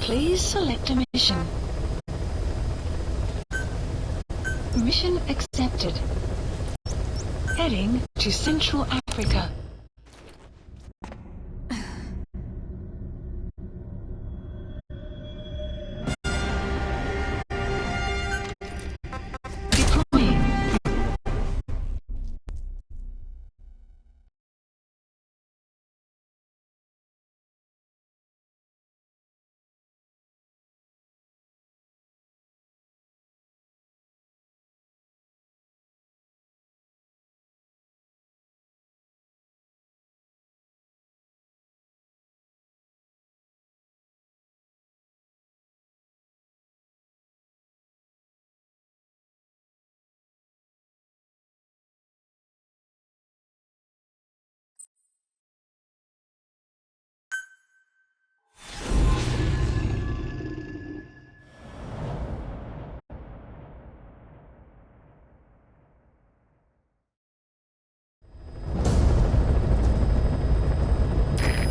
Please select a mission. Mission accepted. Heading to Central Africa. Deploying.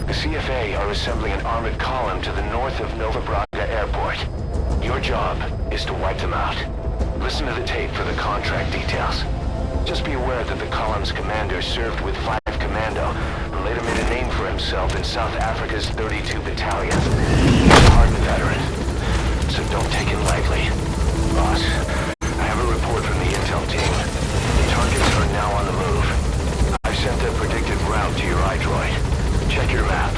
The CFA are assembling an armored column to the north of Nova Braga Airport. Your job is to wipe them out. Listen to the tape for the contract details. Just be aware that the column's commander served with 5 Commando and later made a name for himself in South Africa's 32 Battalion. He's a hardened veteran, so don't take it lightly. Boss, I have a report from the intel team. The targets are now on the move. I've sent their predicted route to your iDroid. Check your map.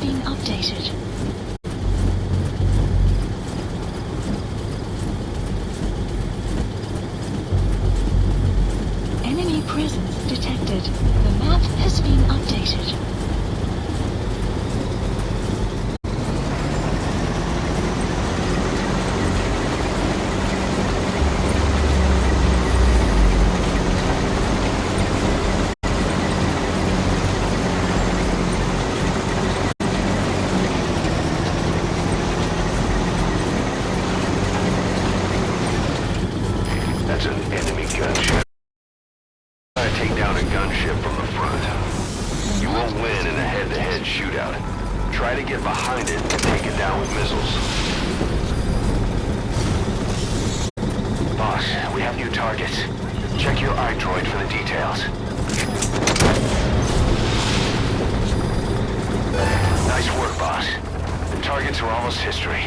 been updated. Enemy presence detected. The map has been updated. That's an enemy gunship. Try to take down a gunship from the front. You won't win in a head-to-head shootout. Try to get behind it and take it down with missiles. Boss, we have new targets. Check your iDroid for the details. Nice work, boss. The targets are almost history.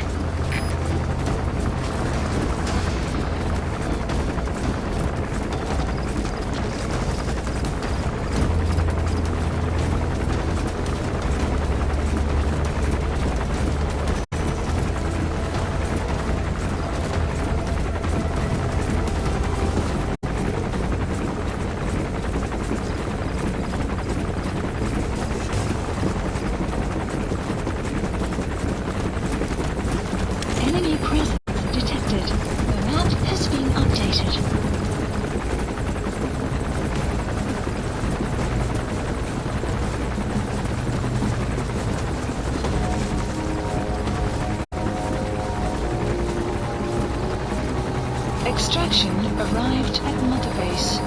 Enemy presence detected. The map has been updated. Extraction arrived at Mother Base.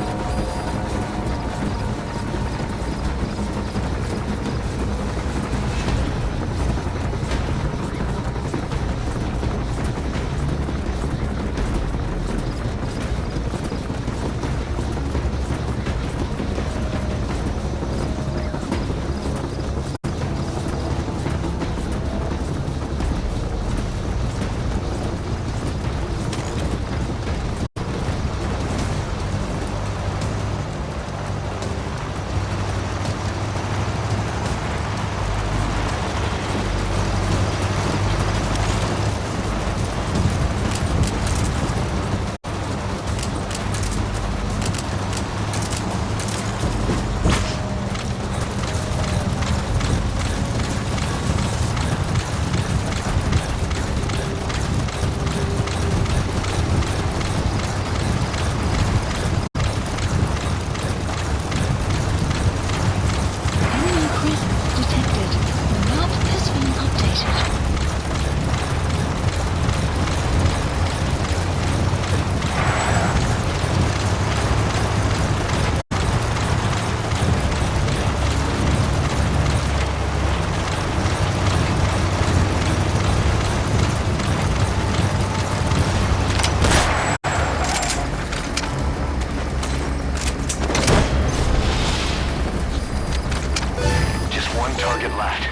Target left.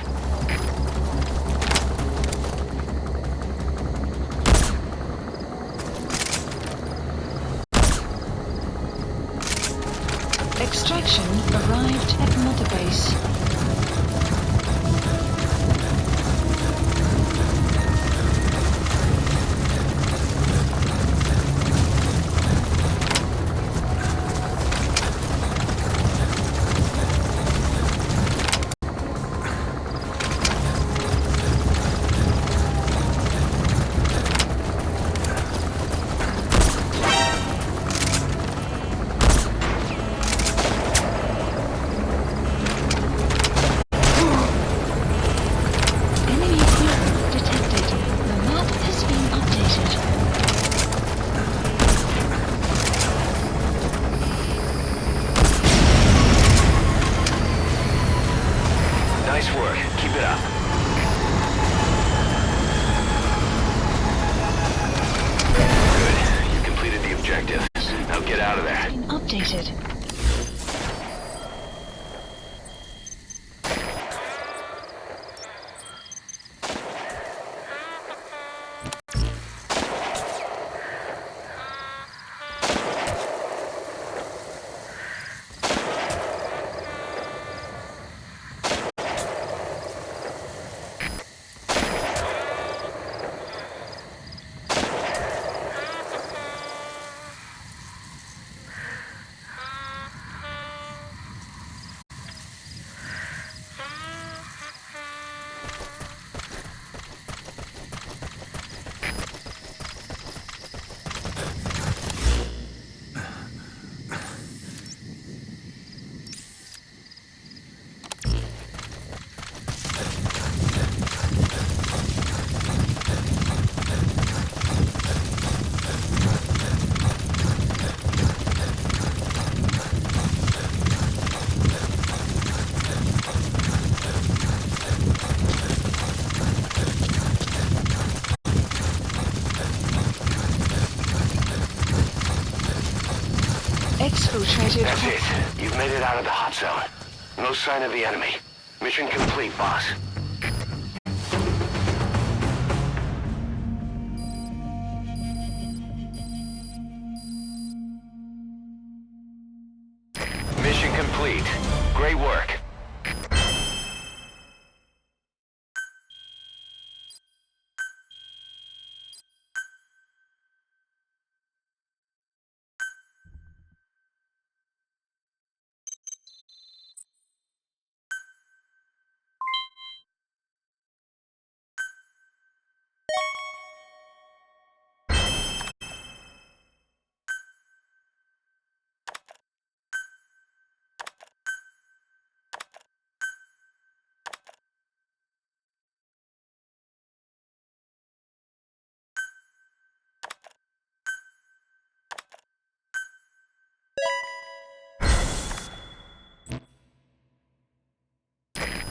Extraction arrived at Mother Base. Nice work. Keep it up. Good. You completed the objective. Now get out of there. Updated. exfiltrated That's Proxy. it. You've made it out of the hot zone. No sign of the enemy. Mission complete, boss. Mission complete. Great work.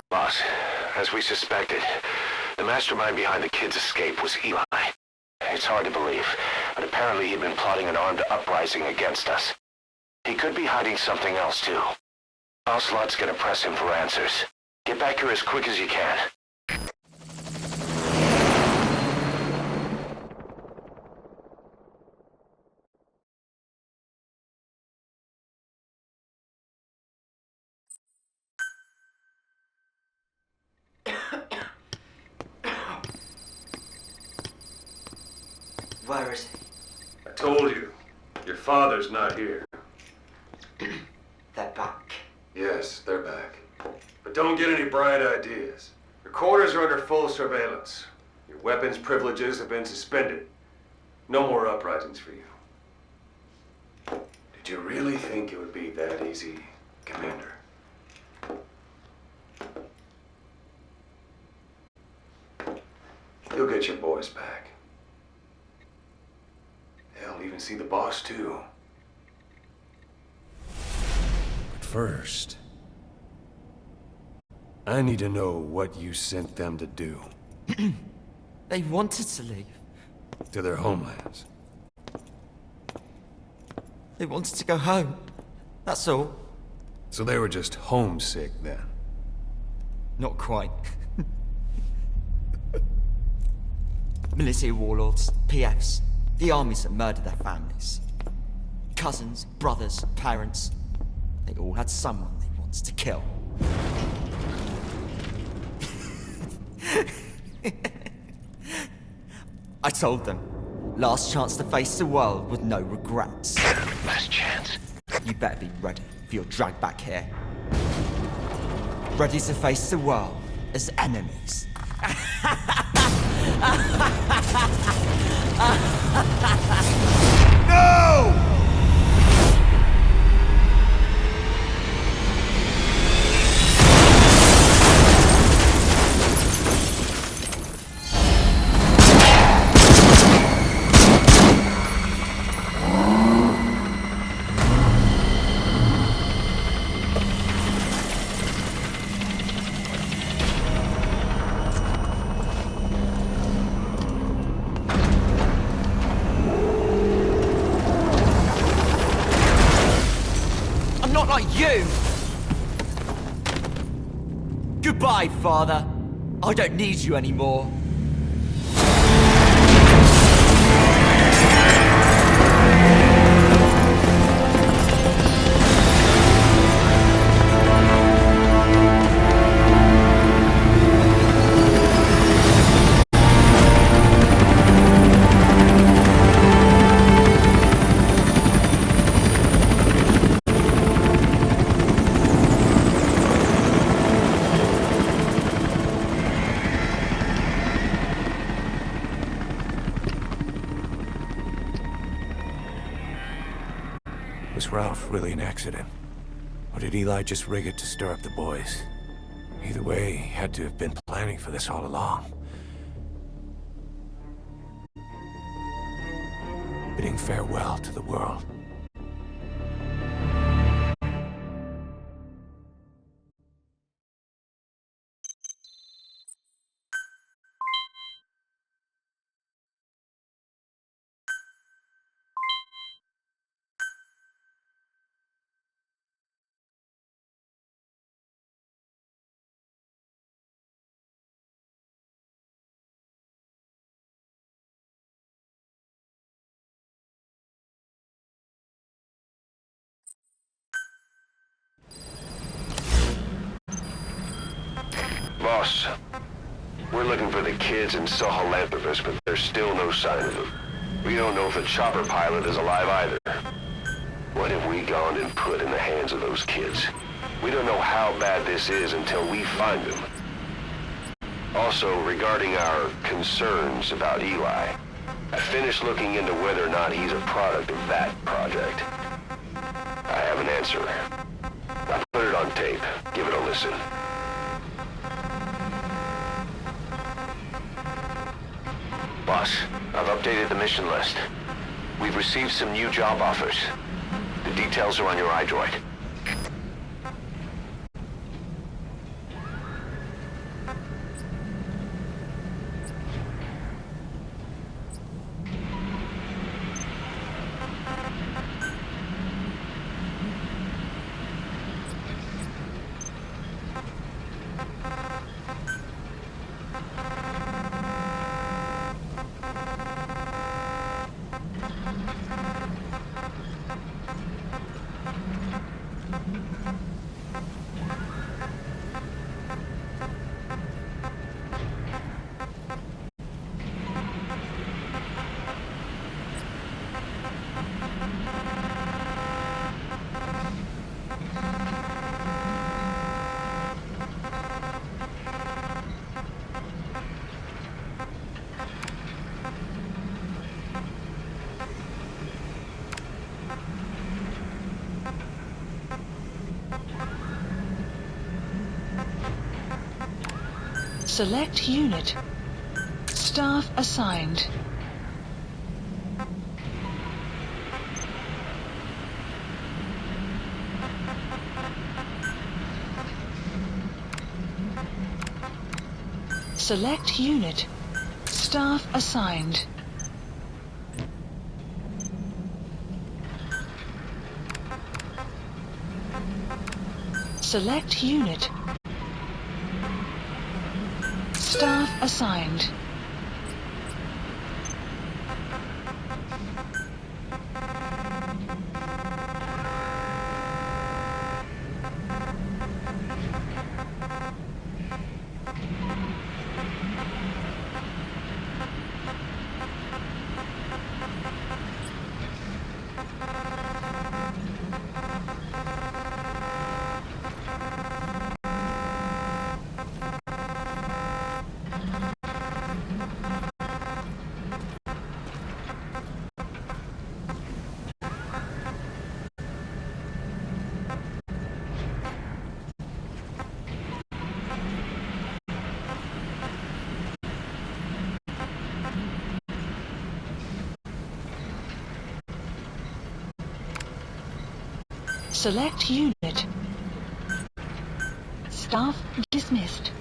Boss, as we suspected, the mastermind behind the kid's escape was Eli. It's hard to believe, but apparently he'd been plotting an armed uprising against us. He could be hiding something else too. Ocelot's gonna press him for answers. Get back here as quick as you can. Where is he? I told you, your father's not here. They're back. Yes, they're back. But don't get any bright ideas. Your quarters are under full surveillance. Your weapons privileges have been suspended. No more uprisings for you. Did you really think it would be that easy, Commander? You'll get your boys back. They'll even see the boss, too. But first, I need to know what you sent them to do. They wanted to leave. To their homelands. They wanted to go home. That's all. So they were just homesick then. Not quite. Militia warlords, PFs, the armies that murdered their families. Cousins, brothers, parents. They all had someone they wanted to kill. I told them, last chance to face the world with no regrets. Last chance. You better be ready for your drag back here. Ready to face the world as enemies. No! Not like you! Goodbye, Father. I don't need you anymore. Was Ralph really an accident? Or did Eli just rig it to stir up the boys? Either way, he had to have been planning for this all along. Bidding farewell to the world. Boss, we're looking for the kids in Sahelanthropus, but there's still no sign of them. We don't know if the chopper pilot is alive either. What have we gone and put in the hands of those kids? We don't know how bad this is until we find them. Also, regarding our concerns about Eli, I finished looking into whether or not he's a product of that project. I have an answer. I put it on tape. Give it a listen. Boss, I've updated the mission list. We've received some new job offers. The details are on your iDroid. Select unit. Staff assigned. Select unit. Staff assigned. Select unit. Staff assigned. Select unit. Staff dismissed.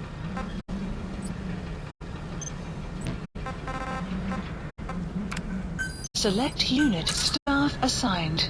Select unit. Staff assigned.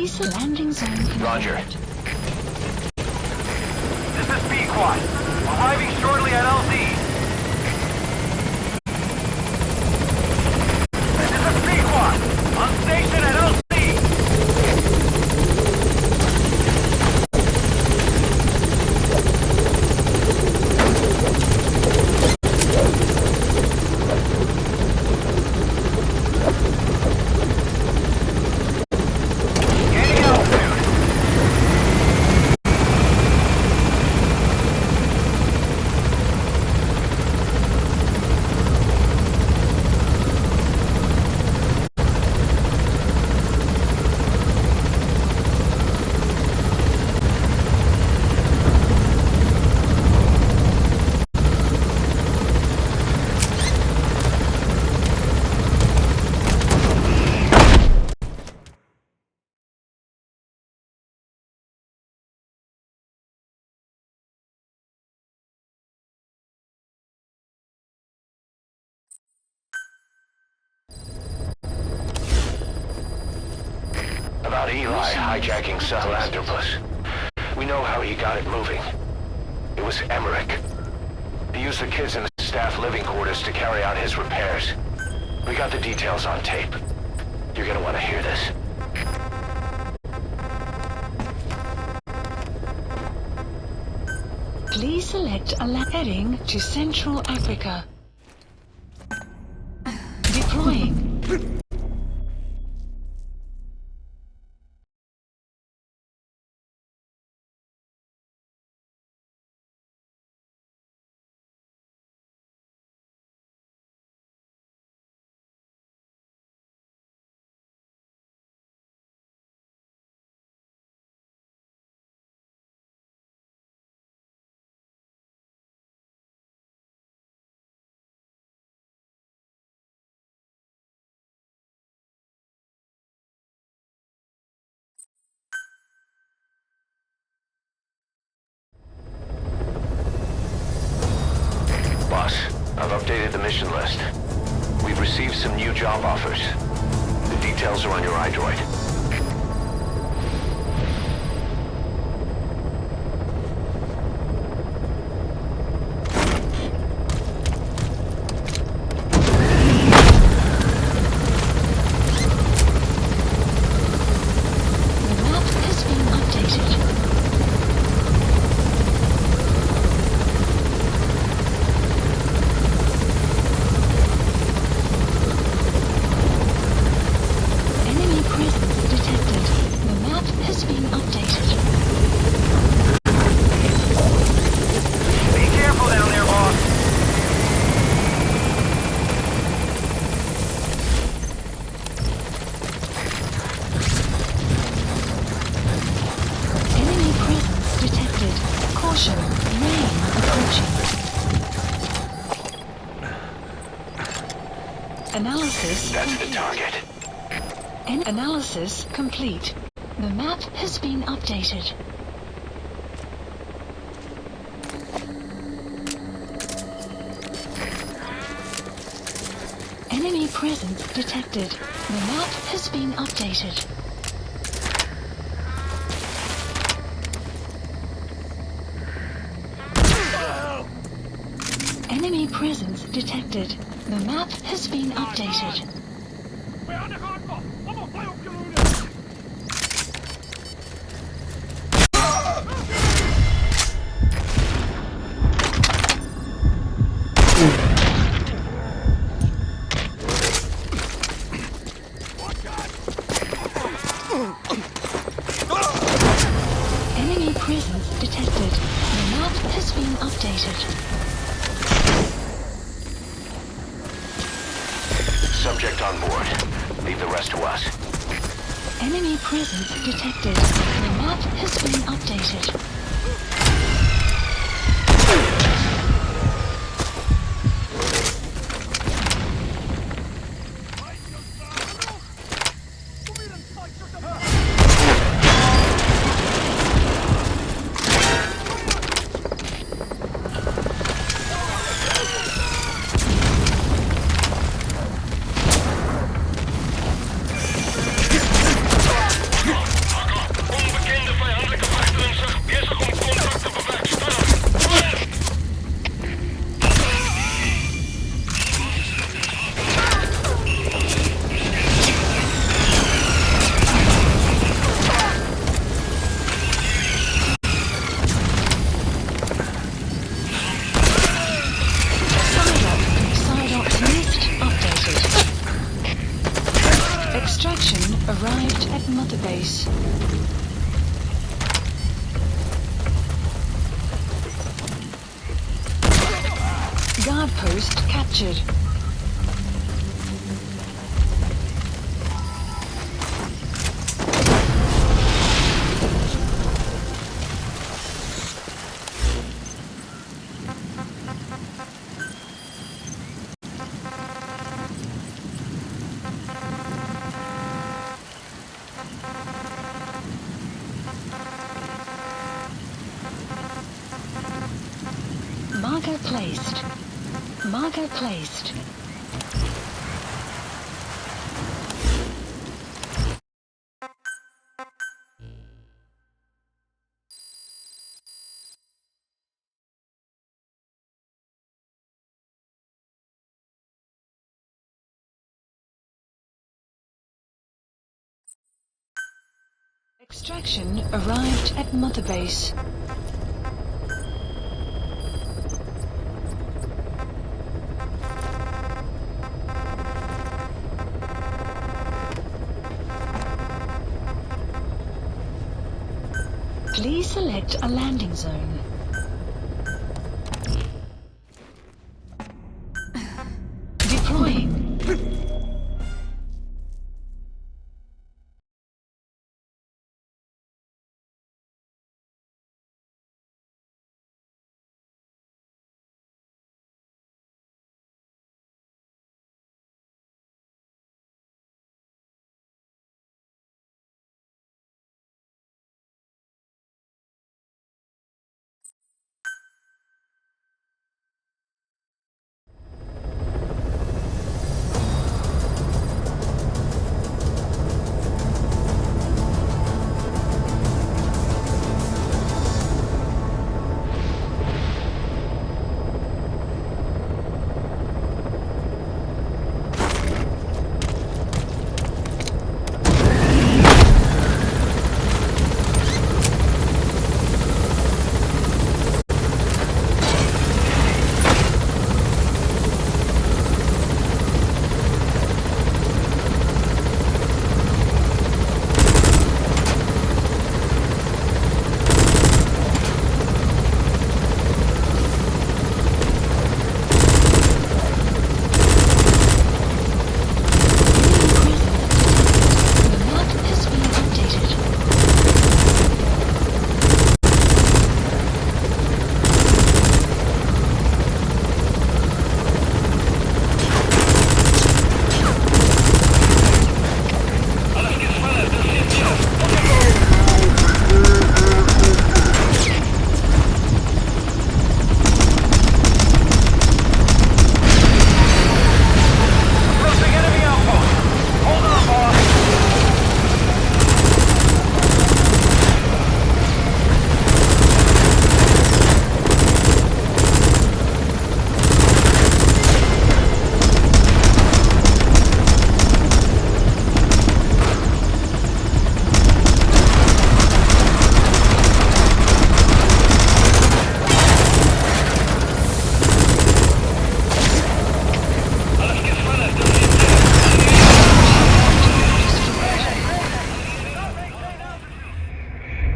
Please landing zone confirmed. Roger. This is B-Quad. Arriving shortly at LZ. This is B-Quad. On station at LZ. Gaining altitude. About Eli hijacking Sahelanthropus. We know how he got it moving. It was Emmerich. He used the kids in the staff living quarters to carry out his repairs. We got the details on tape. You're gonna want to hear this. Please select a heading to Central Africa. Deploying. Boss, I've updated the mission list. We've received some new job offers. The details are on your iDroid. The map has been updated. Enemy presence detected. The map has been updated. Be careful down there, boss. Enemy presence detected. Caution, rain approaching. Analysis That's the complete. target. Analysis complete. The map has been updated. Enemy presence detected. The map has been updated. Enemy presence detected. The map has been updated. Enemy presence detected. The map has been updated. Subject on board. Leave the rest to us. Enemy presence detected. The map has been updated. Mother Base. Guard post captured. Marker placed. Marker placed. Extraction arrived at Mother Base. Please select a landing zone. Deploying.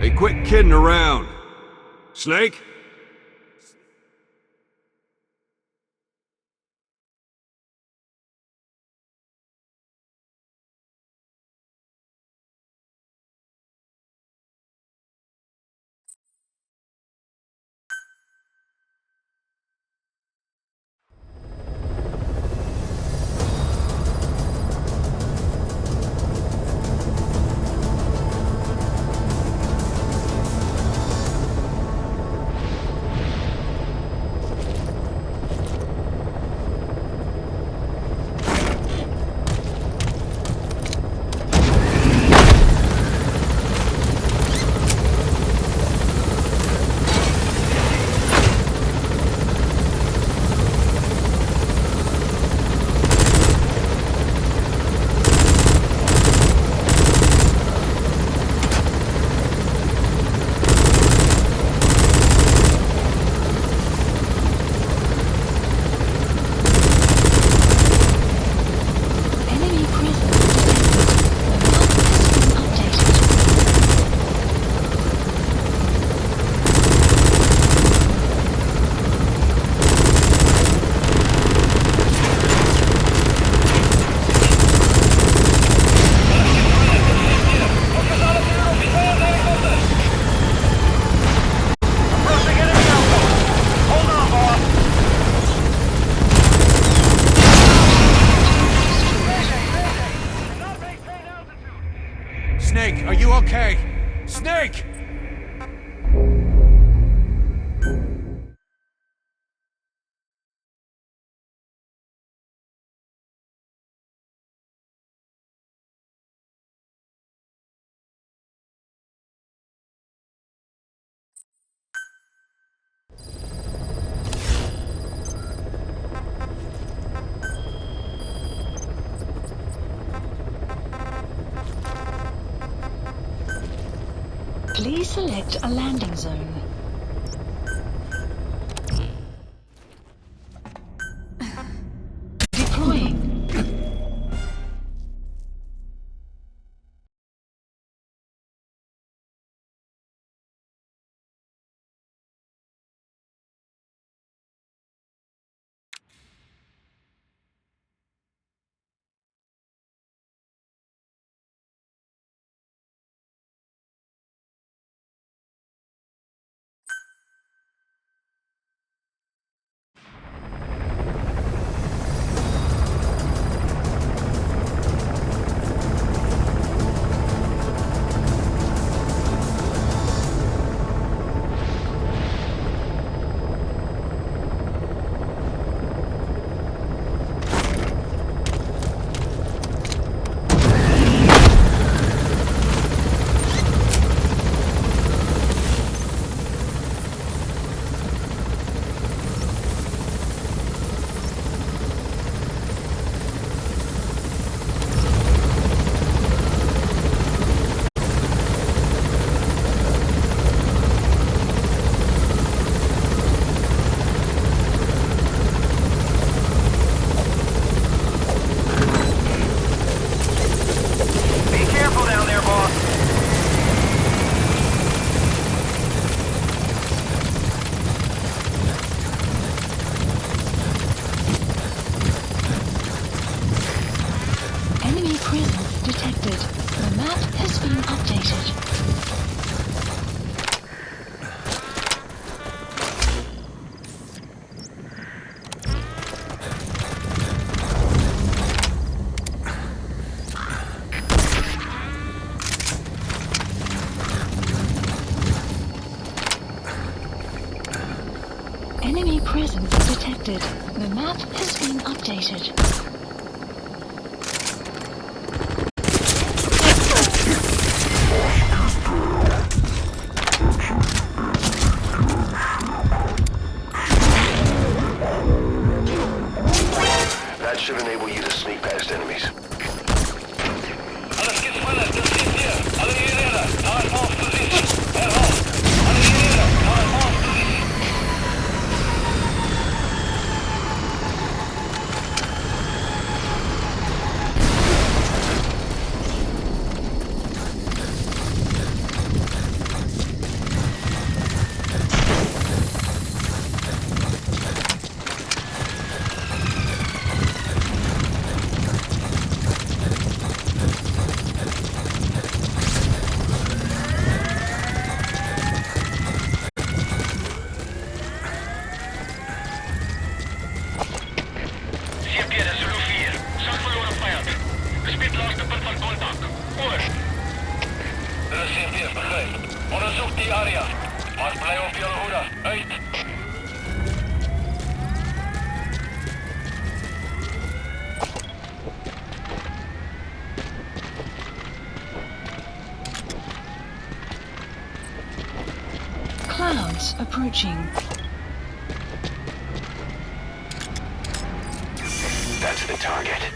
Hey, quit kidding around. Snake? okay? Snake! Please select a landing zone. Deploying. Enemy presence detected. The map has been updated. That should enable you to sneak past enemies. Alles geht schneller, das ist hier. Alle hierher, nach Advanced Position. Herholt. Alle hierher, nach Advanced Position. Onderzoek die area. Maar blijf op je hoede. Uit. Clouds approaching. That's the target.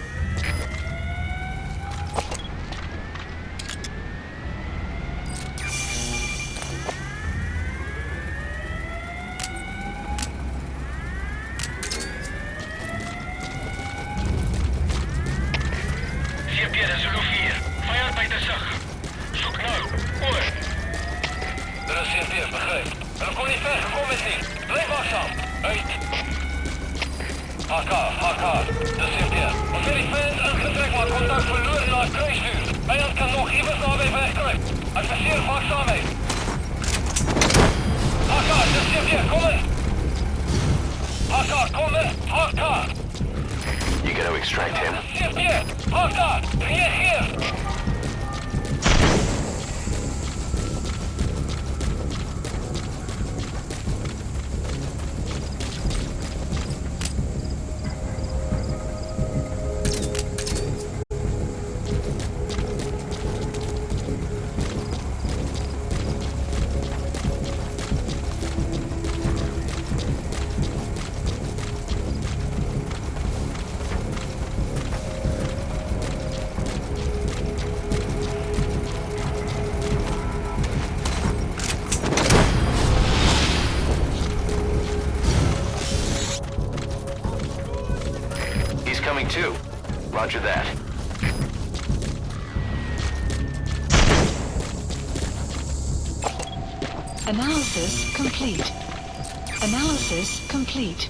HK. Dat zegt hij. Als jullie fans een getrek maar contact verloren naar het kruisvuur. Vijand kan nog even daarbij wegkruipen. Adverseer waakzaamheid. HK, dat zegt hij. Kom in. HK, kom in. HK. You gotta extract him. Dat zegt hij. HK, reageer. incoming too. Roger that. Analysis complete. Analysis complete.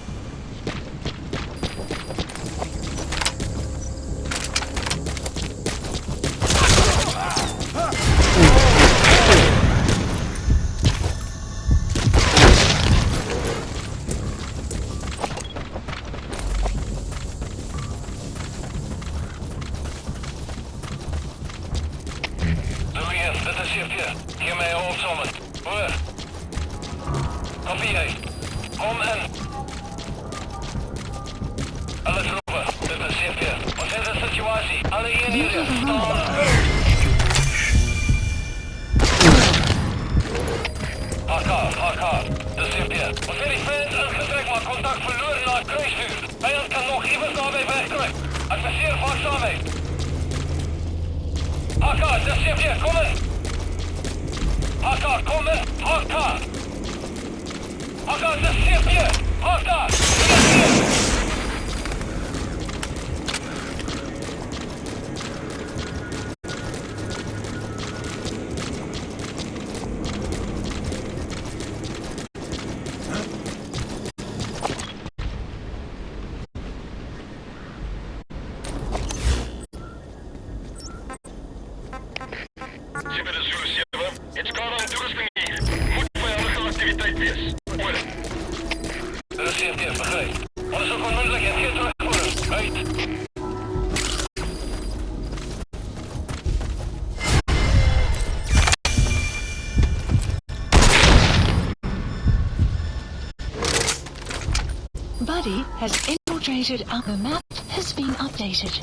Buddy has infiltrated our the map has been updated.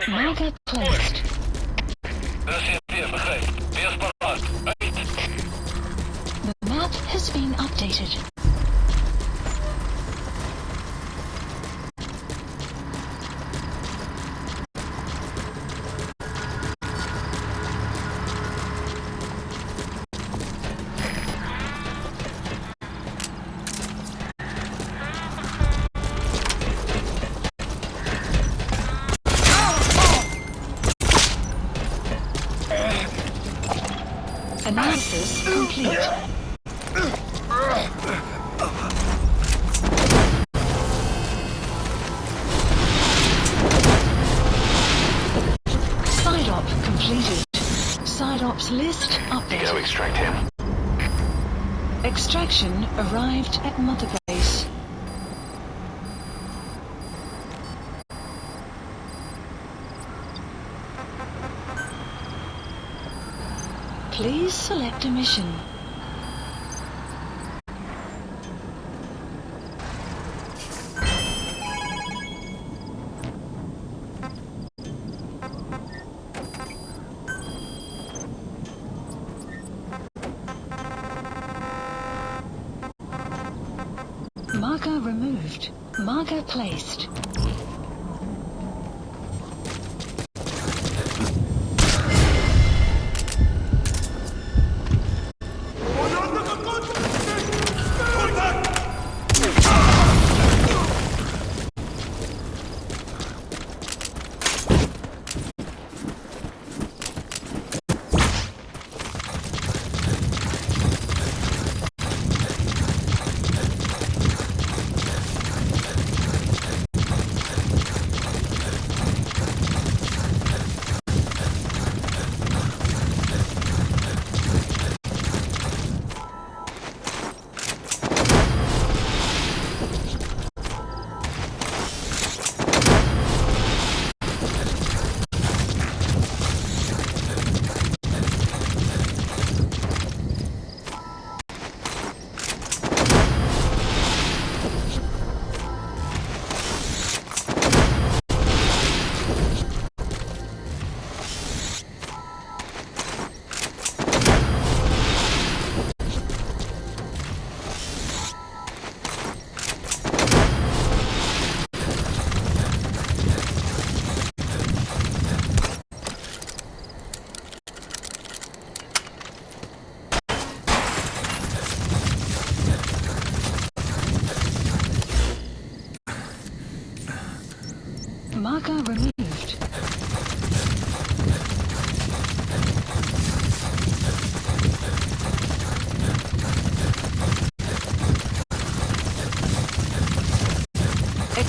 Marker placed. The map has been updated. Analysis complete. Side op completed. Side ops list updated. You gotta extract him. Extraction arrived at Mother Base. Please select a mission. Marker removed. Marker placed.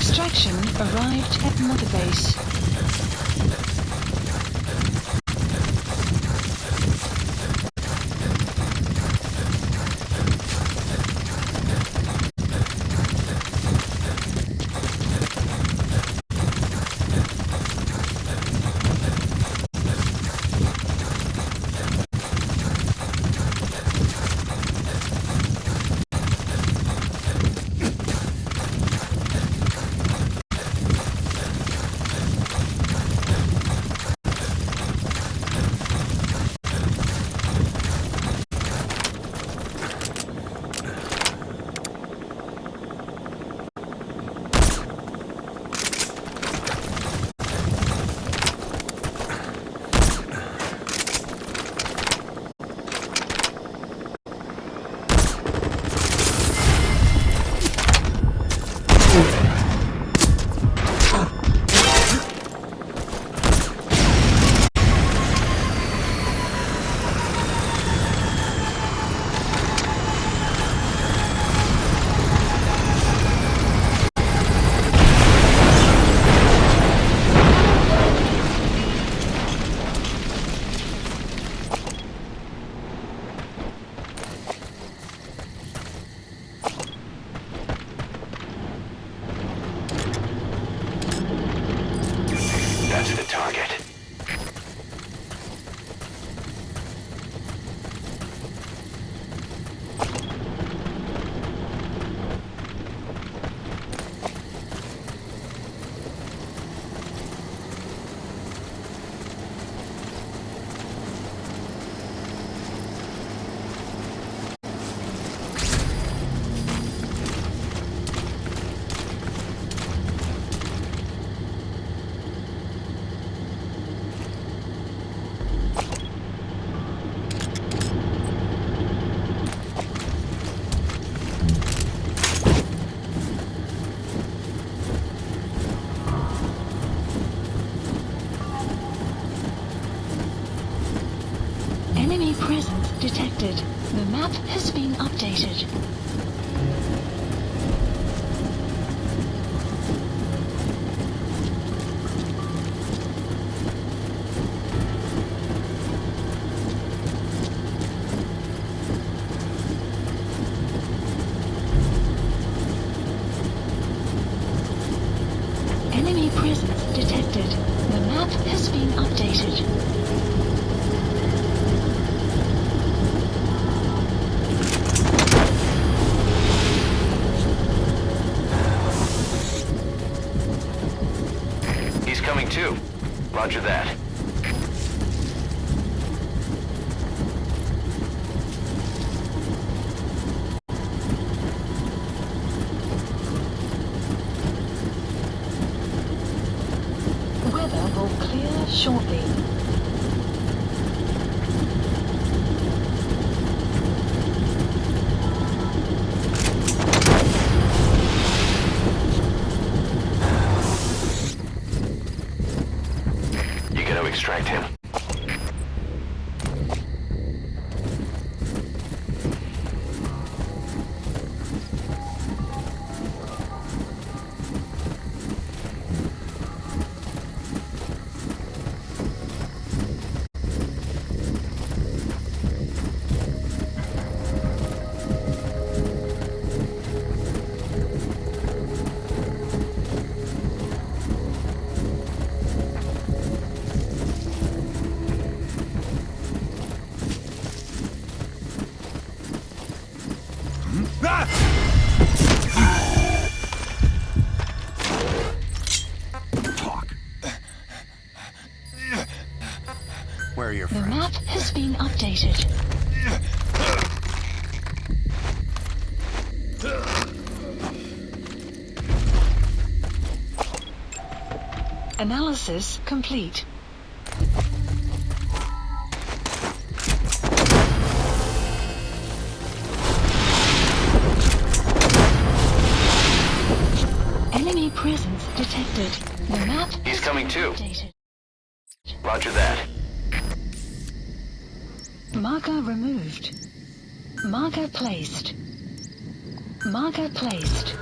Extraction arrived at Mother Base. That's the target. Enemy presence detected. The map has been updated. Enemy presence detected. The map has been updated. He's coming too. Roger that. Weather will clear shortly. You gotta extract him. Where are your The friends? map has been updated. Analysis complete. Enemy presence detected. The map He's has coming been too. updated. Roger that. Marker removed. Marker placed. Marker placed.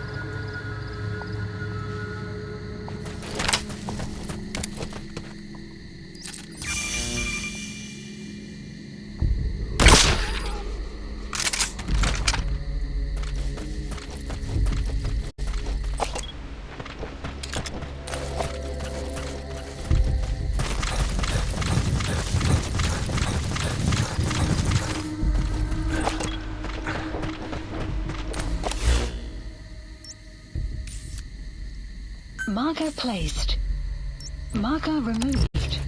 Marker placed. Marker removed.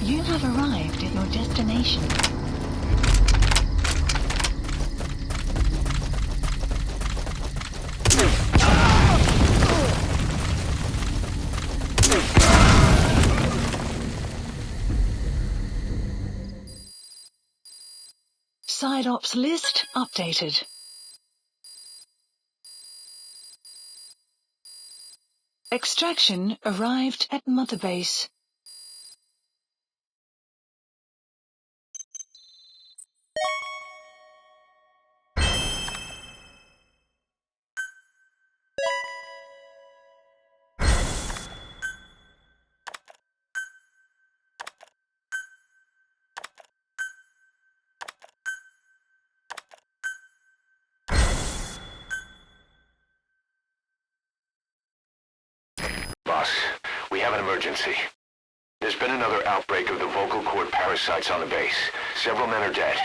You have arrived at your destination. Side ops list updated. Extraction arrived at Mother Base. Boss, we have an emergency. There's been another outbreak of the vocal cord parasites on the base. Several men are dead.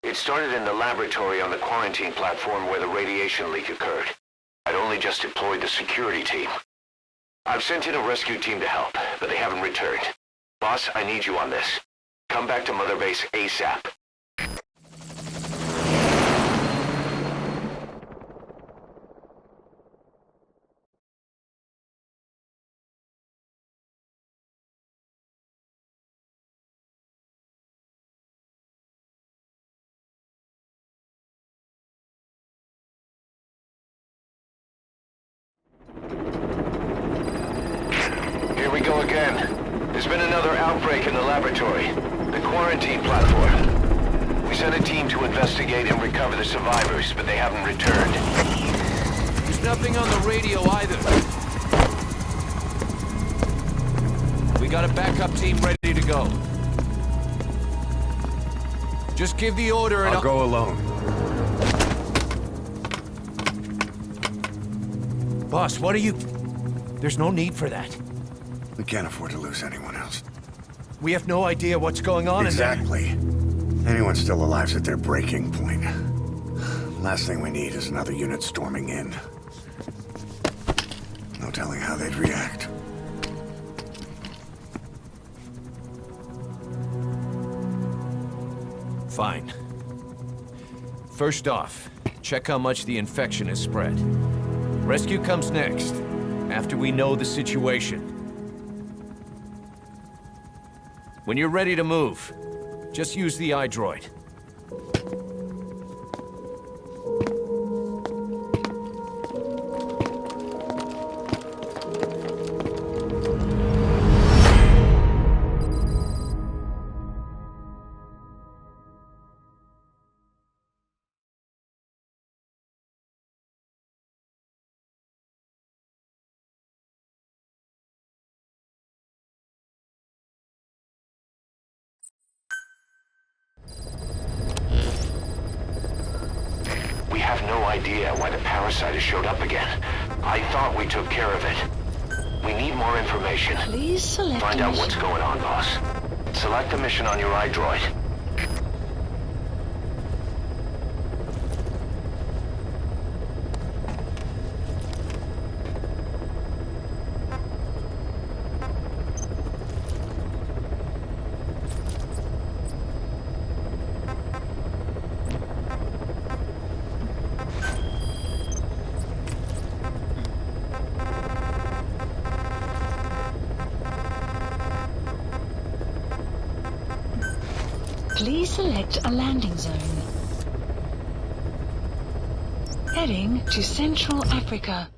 It started in the laboratory on the quarantine platform where the radiation leak occurred. I'd only just deployed the security team. I've sent in a rescue team to help, but they haven't returned. Boss, I need you on this. Come back to Mother Base ASAP. Here we go again. There's been another outbreak in the laboratory. The quarantine platform. We sent a team to investigate and recover the survivors, but they haven't returned. There's nothing on the radio either. We got a backup team ready to go. Just give the order and I'll go alone. Boss, what are you... There's no need for that. We can't afford to lose anyone else. We have no idea what's going on in there. Exactly. Anyone still alive's at their breaking point. Last thing we need is another unit storming in. No telling how they'd react. Fine. First off, check how much the infection has spread. Rescue comes next, after we know the situation. When you're ready to move, just use the iDroid. We have no idea why the parasite has showed up again. I thought we took care of it. We need more information. Please select Find out what's mission. going on, boss. Select the mission on your iDroid. Please select a landing zone. Heading to Central Africa.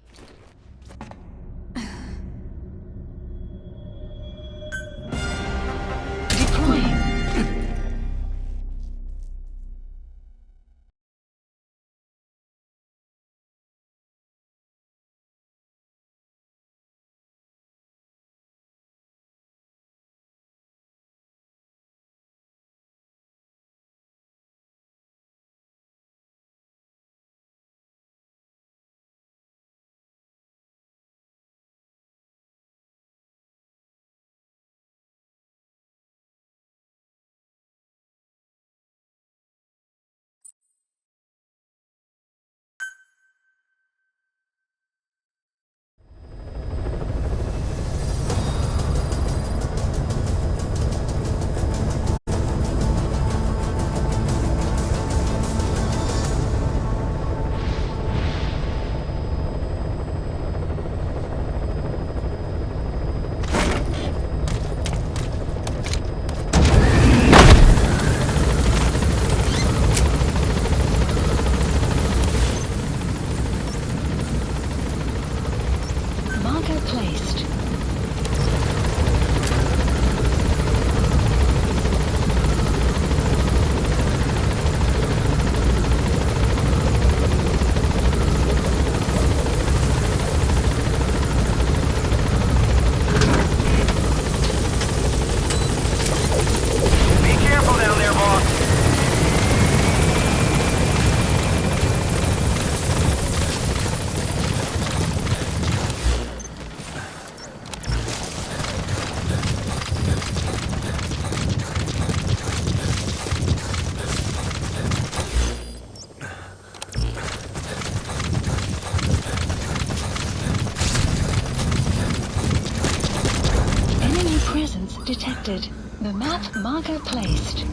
detected. The map marker placed.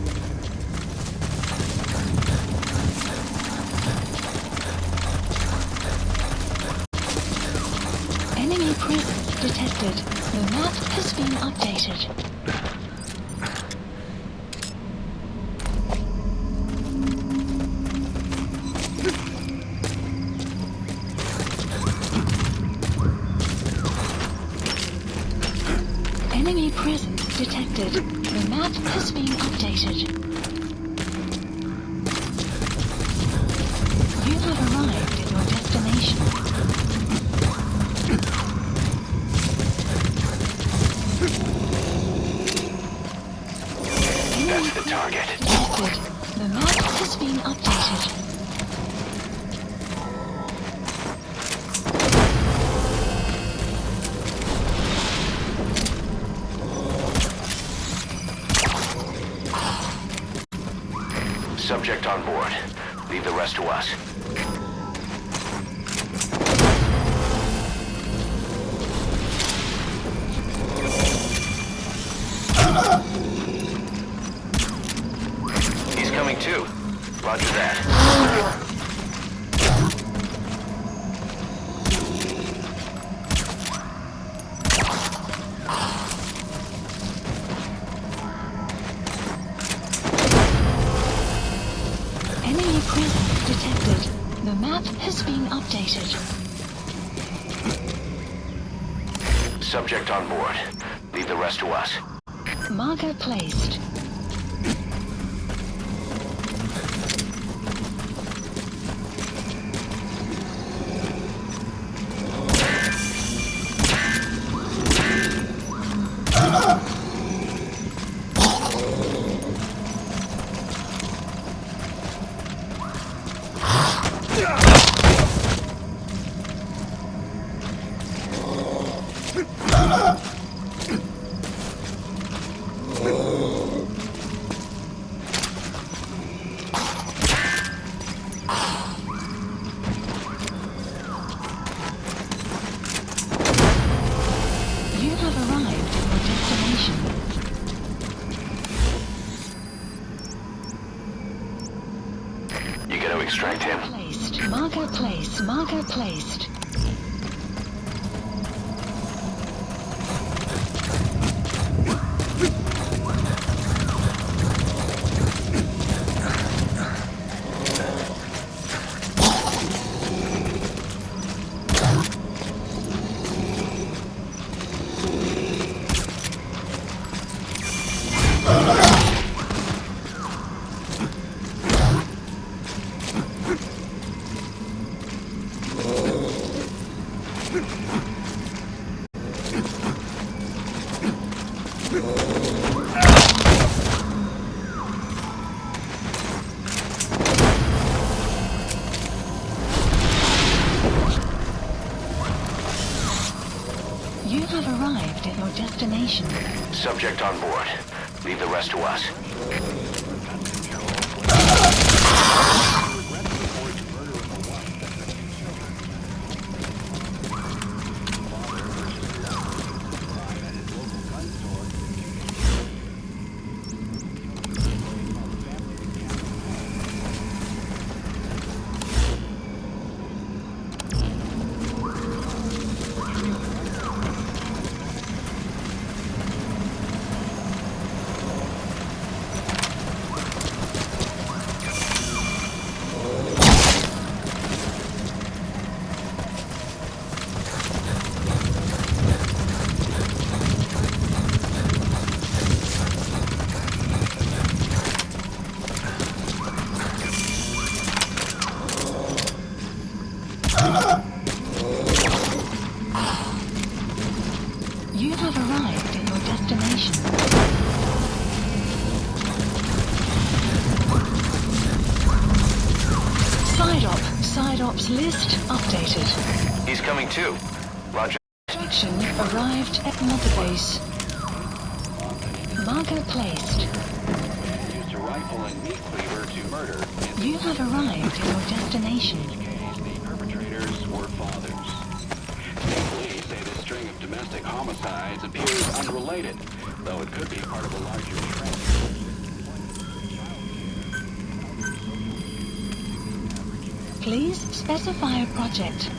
Enemy presence detected. The map has been updated. Enemy presence detected. The map has been updated. You have arrived at your destination. That's the target. Detected. The map has been updated. Subject on board. Leave the rest to us. He's coming too. Roger that. Enemy presence detected. The map has been updated. Subject on board. Leave the rest to us. Marker placed. You have arrived at your destination. You gotta extract him. Placed. Marker placed. Marker placed. You have arrived at your destination. Subject on board. Leave the rest to us. You have arrived at your destination. Side ops list updated. He's coming too. Roger. Extraction arrived at mother base. Marker placed. Used a rifle and meat cleaver to murder. You have arrived at your destination. The perpetrators were fathers. Police say this string of domestic homicides appears unrelated, though it could be part of a larger trend. Please specify a project.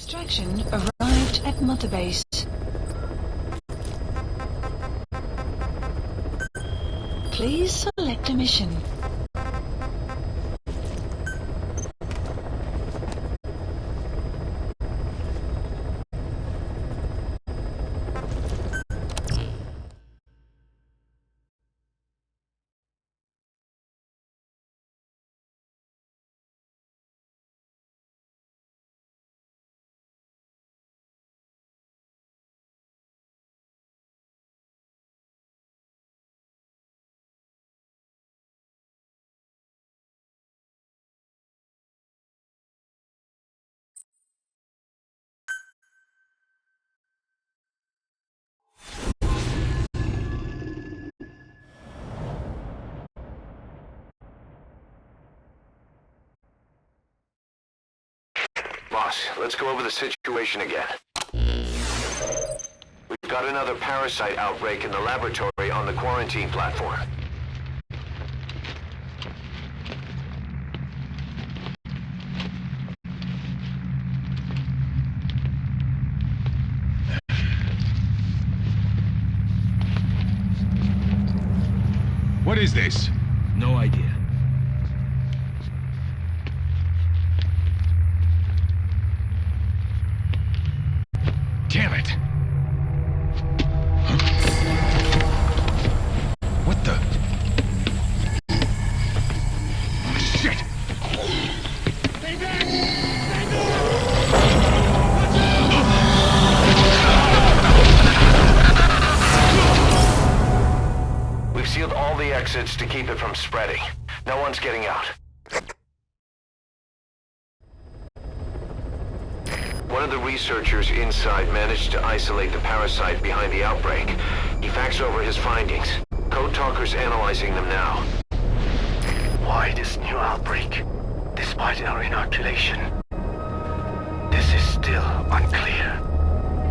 Extraction arrived at Mother Base. Please select a mission. Boss, let's go over the situation again. We've got another parasite outbreak in the laboratory on the quarantine platform. What is this? No idea. Damn it! Huh? What the? Shit! Stay back! Stay We've sealed all the exits to keep it from spreading. No one's getting out. One of the researchers inside managed to isolate the parasite behind the outbreak. He faxed over his findings. Code Talker's analyzing them now. Why this new outbreak, despite our inoculation? This is still unclear.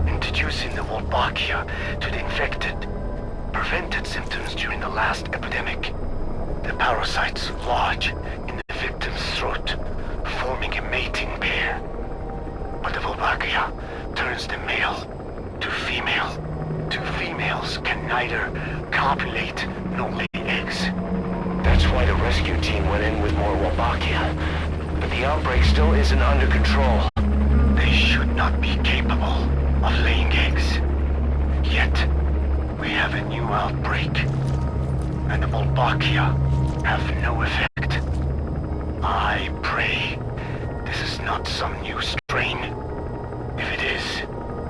Introducing the Wolbachia to the infected prevented symptoms during the last epidemic. The parasites lodge in the victim's throat, forming a mating pair. But the Wolbachia turns the male to female. Two females can neither copulate nor lay eggs. That's why the rescue team went in with more Wolbachia. But the outbreak still isn't under control. They should not be capable of laying eggs. Yet, we have a new outbreak, and the Wolbachia have no effect. I pray this is not some new strain. If it is,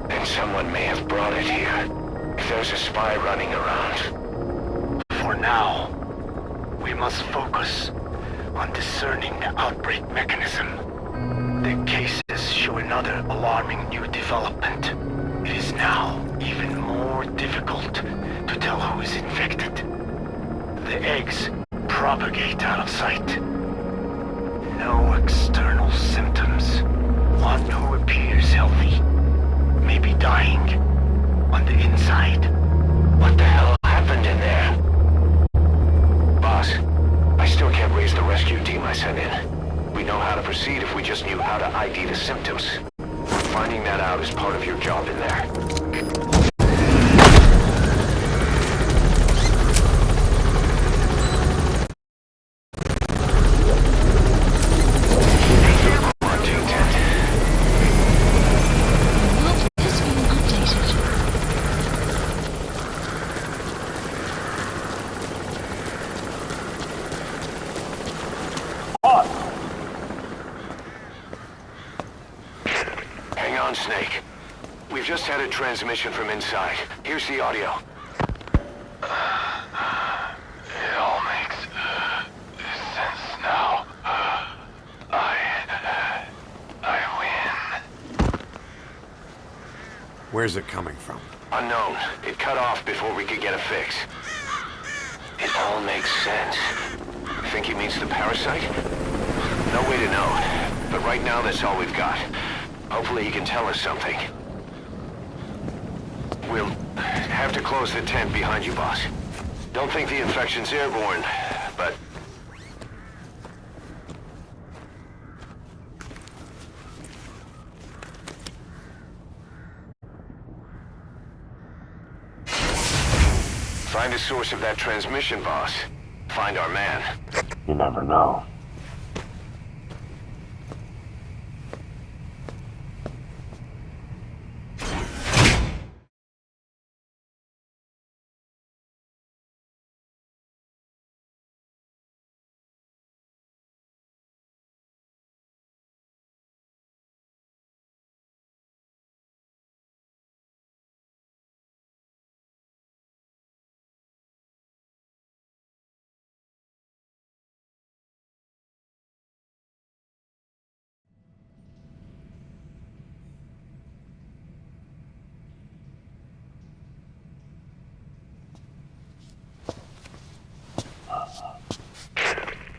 then someone may have brought it here. If there's a spy running around. For now, we must focus on discerning the outbreak mechanism. The cases show another alarming new development. It is now even more difficult to tell who is infected. The eggs propagate out of sight. No external symptoms. One who appears healthy may be dying on the inside. What the hell happened in there? Boss, I still can't raise the rescue team I sent in. We know how to proceed if we just knew how to ID the symptoms. Finding that out is part of your job in there. Snake. We've just had a transmission from inside. Here's the audio. It all makes sense now. I Where's it coming from? Unknown. It cut off before we could get a fix. It all makes sense. Think he means the parasite? No way to know. But right now, that's all we've got. Hopefully he can tell us something. We'll have to close the tent behind you, boss. Don't think the infection's airborne, but... Find the source of that transmission, boss. Find our man. You never know.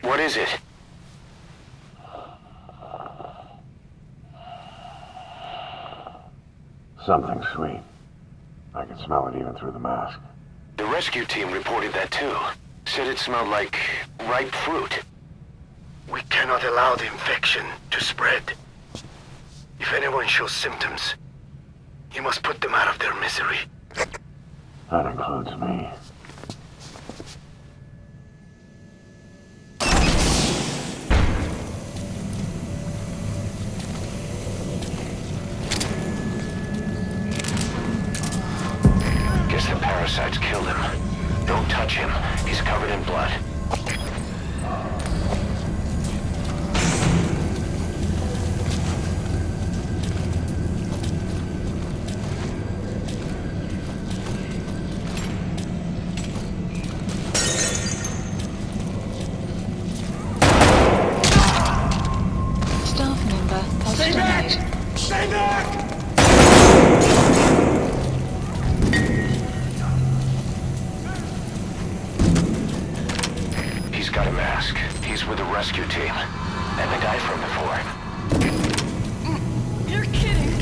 What is it? Something sweet. I can smell it even through the mask. The rescue team reported that too. Said it smelled like ripe fruit. We cannot allow the infection to spread. If anyone shows symptoms, you must put them out of their misery. That includes me. Guess the parasites killed him. Don't touch him. He's covered in blood. Staff member has died. Stay back! He's got a mask. He's with the rescue team. And the guy from before. You're kidding,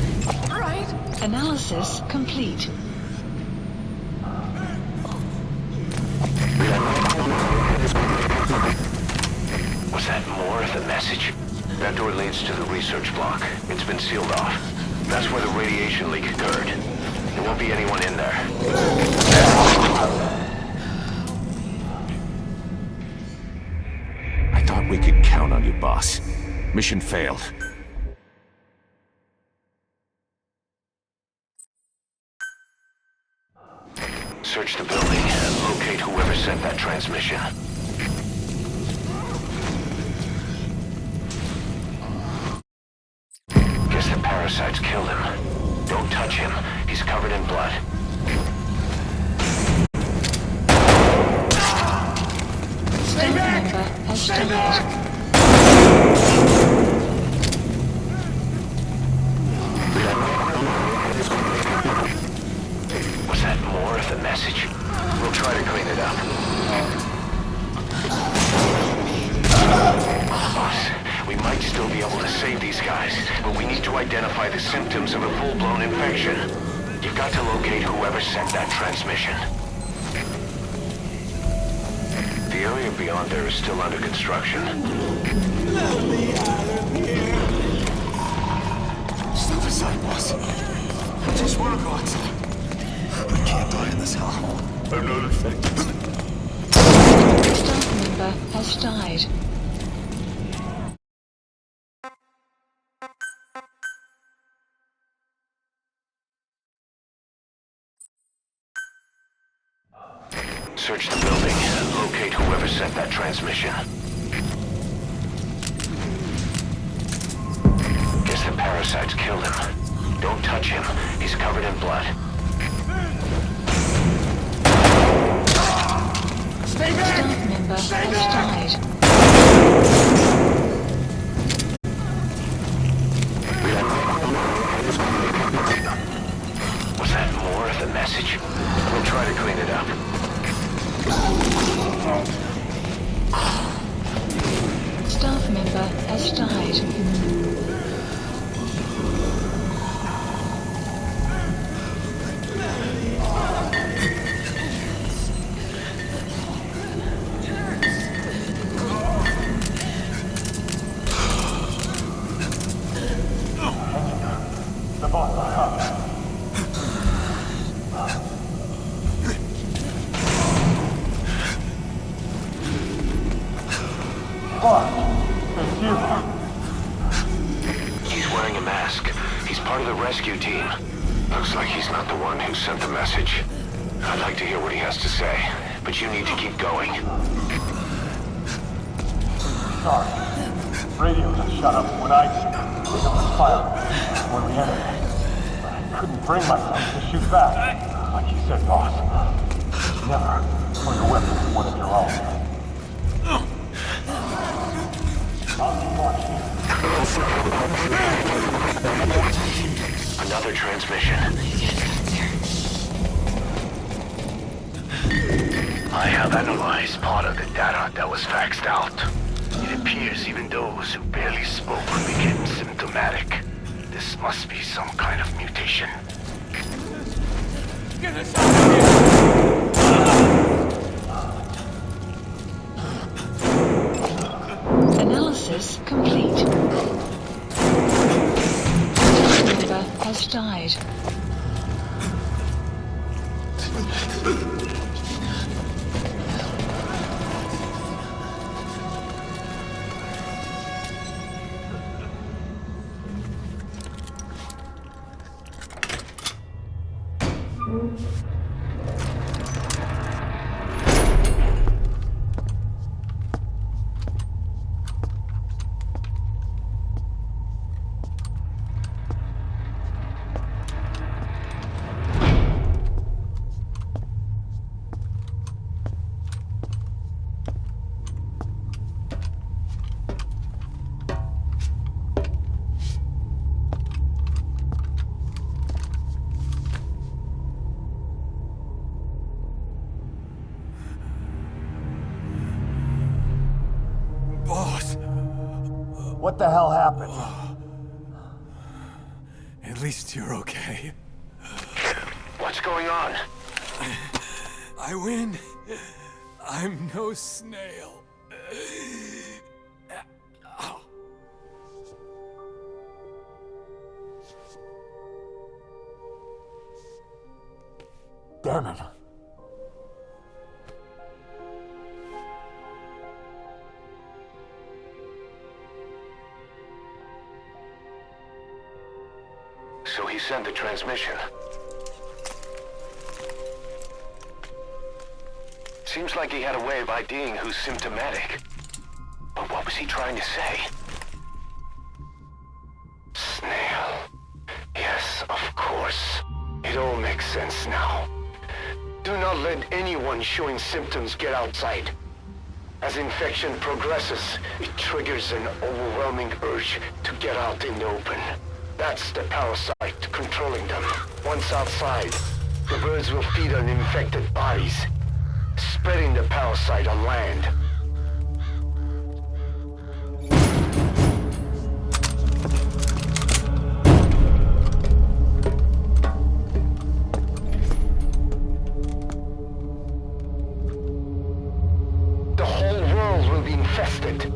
right? Analysis complete. Was that more of the message? That door leads to the research block. It's been sealed off. That's where the radiation leak occurred. There won't be anyone in there. I thought we could count on you, boss. Mission failed. Search the building and locate whoever sent that transmission. Guess the parasites killed him. Don't touch him. He's covered in blood. Staff member has died. Was that more of the message? We'll try to clean it up. Boss, we might still be able to save these guys, but we need to identify the symptoms of a full-blown infection. You've got to locate whoever sent that transmission. The area beyond there is still under construction. Let me out of here! Step aside, boss. I just want to go outside. I can't die in this hell. I'm not infected. Staff member has died. Search the building and locate whoever sent that transmission. Guess the parasites killed him. Don't touch him. He's covered in blood. Stay back! Staff member Stay has back! died. wreckage. We'll try to clean it up. Staff member has died. He's wearing a mask. He's part of the rescue team. Looks like he's not the one who sent the message. I'd like to hear what he has to say, but you need to keep going. Sorry. Radio just shut up when I picked up the fire when we entered. But I couldn't bring myself to shoot back. Like you said, boss. Never point a weapon at one of your own. Another transmission. I have analyzed part of the data that was faxed out. It appears even those who barely spoke became symptomatic. This must be some kind of mutation. Get us out of here! Analysis complete. Staff member has died. Boss, What the hell happened? at least you're okay. What's going on? I win. I'm no snail. Damn it. So he sent the transmission. Seems like he had a way of IDing who's symptomatic. But what was he trying to say? Snail. Yes, of course. It all makes sense now. Do not let anyone showing symptoms get outside. As infection progresses, it triggers an overwhelming urge to get out in the open. That's the parasite controlling them. Once outside, the birds will feed on infected bodies, spreading the parasite on land. The whole world will be infested.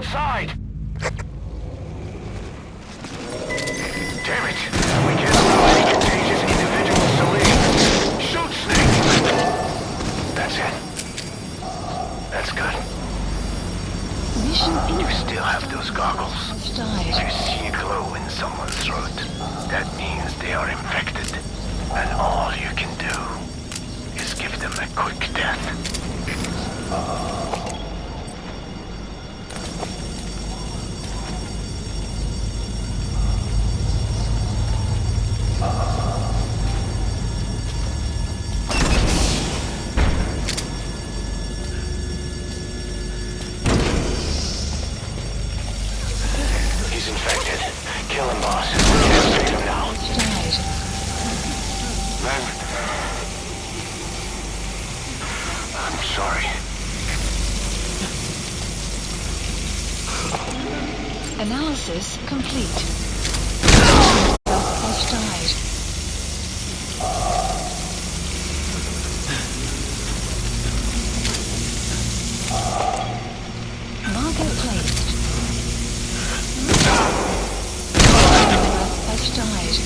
outside! Damn it! We can't allow any contagious individuals to leave. Shoot, Snake! That's it. That's good. Mission You still have those goggles. has If died. you see a glow in someone's throat, that means they are infected. And all you can do is give them a quick death. He's infected. Kill him, boss. We can't save him now. Died. Man. I'm sorry. Analysis complete. Has died. Marker placed. Has died.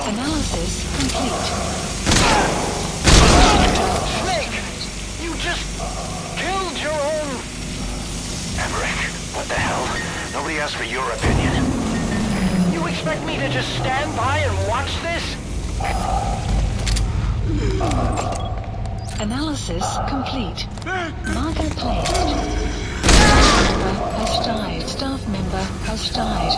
Analysis complete. Snake! You just killed your own... Emmerich, what the hell? Nobody asked for your opinion. You expect me to just stand by and watch this? Analysis complete. Marker placed. Member has died. Staff member has died.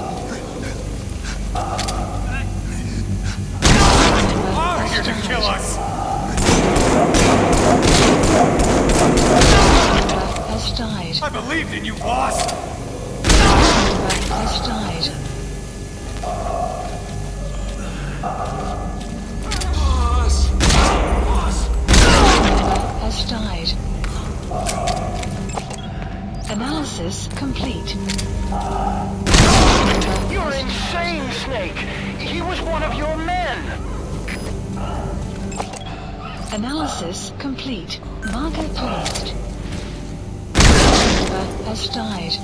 Are here to kill us! Member has died. I believed in you, boss! Member has died. Boss! Boss! Member has died. Analysis complete. You're insane, Snake! He was one of your men! Analysis complete. Marker placed. Member has died.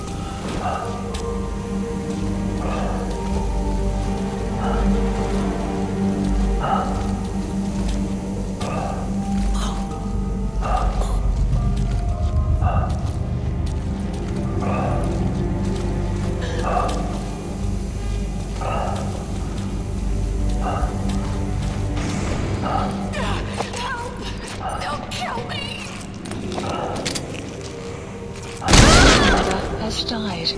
Has died.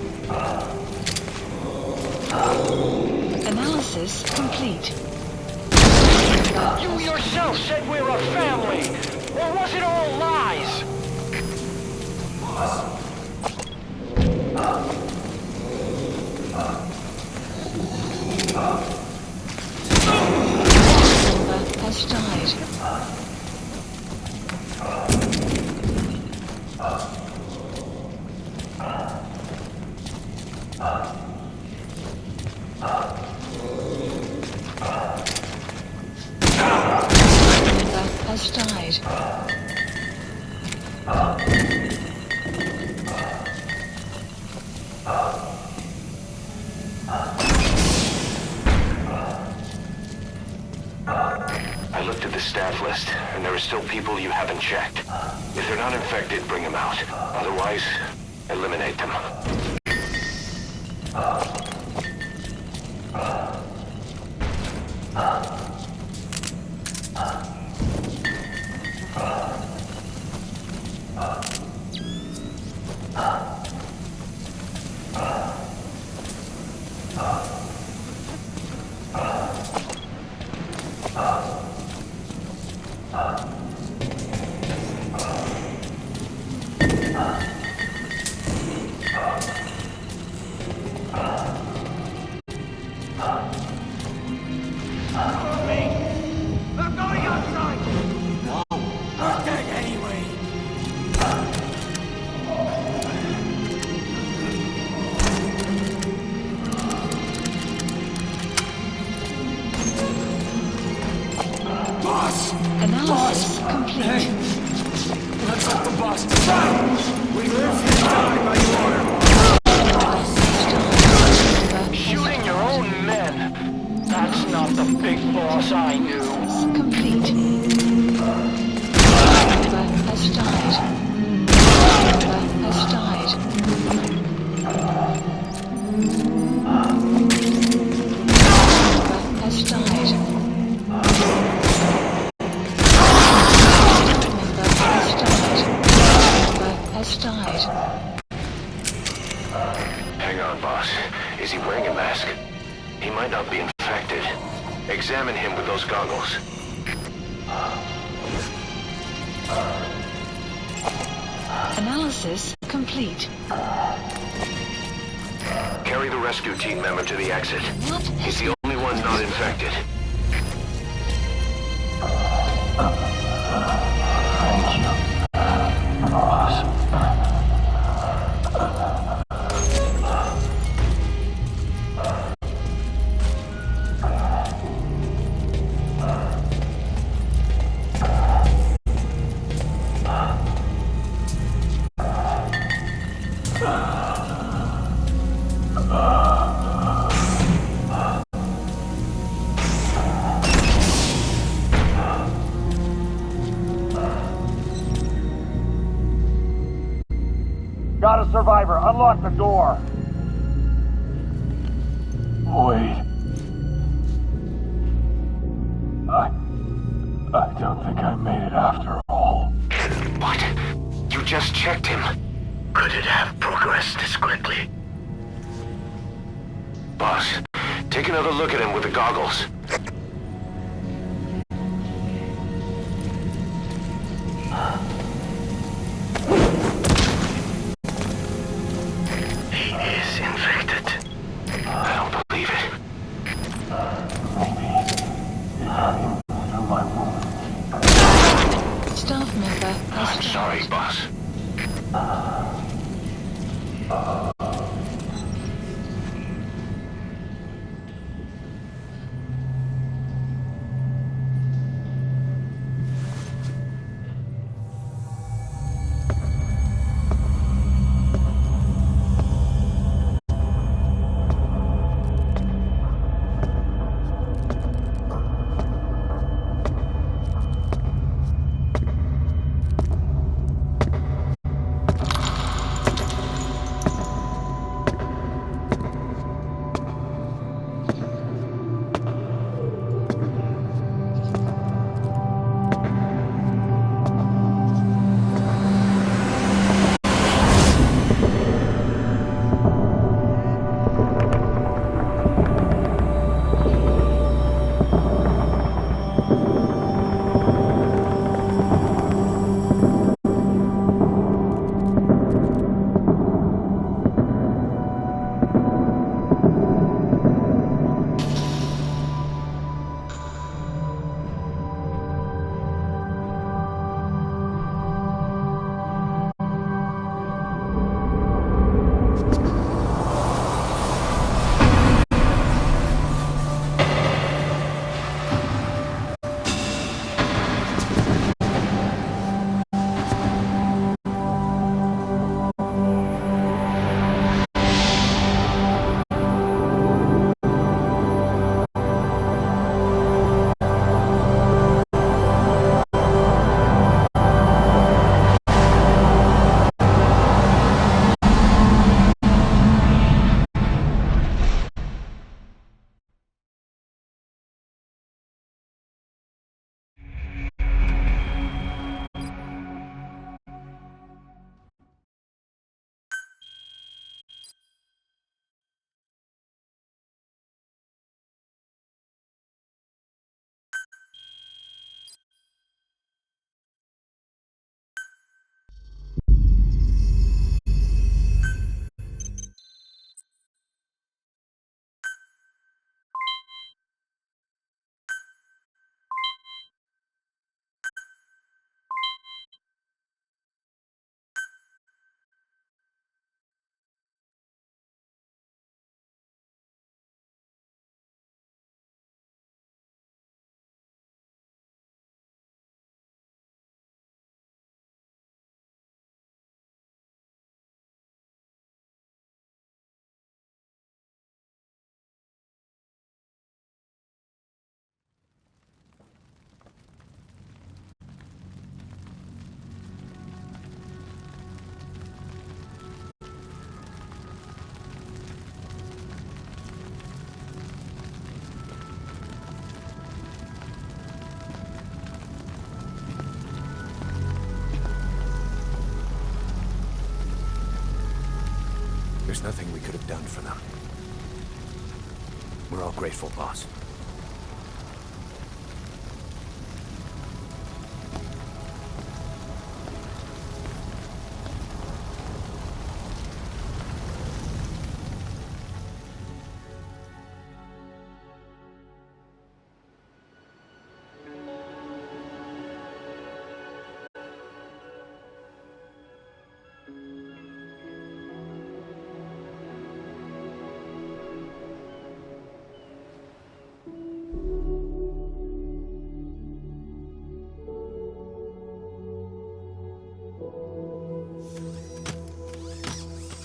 Analysis complete. You yourself said we're a family! Or was it all lies? Member has died. Member has died. I looked at the staff list, and there are still people you haven't checked. If they're not infected, bring them out. Otherwise, eliminate them. Analysis complete. Hey! Let's let the boss decide! We live here die by order! Shooting your own men? That's not the big boss I knew. Complete. Member has died. Member has died. Member has died. Has died. Hang on, boss. Is he wearing a mask? He might not be infected. Examine him with those goggles. Analysis complete. Carry the rescue team member to the exit. What? He's the only one not infected. Thank you, boss. Got a survivor. Unlock the door. Wait. I don't think I made it after all. What? You just checked him. Could it have progressed this quickly? Boss, take another look at him with the goggles. He is infected. I don't believe it. Maybe it got in through my wound. Staff member has I'm sorry, died. boss. There's nothing we could have done for them. We're all grateful, boss.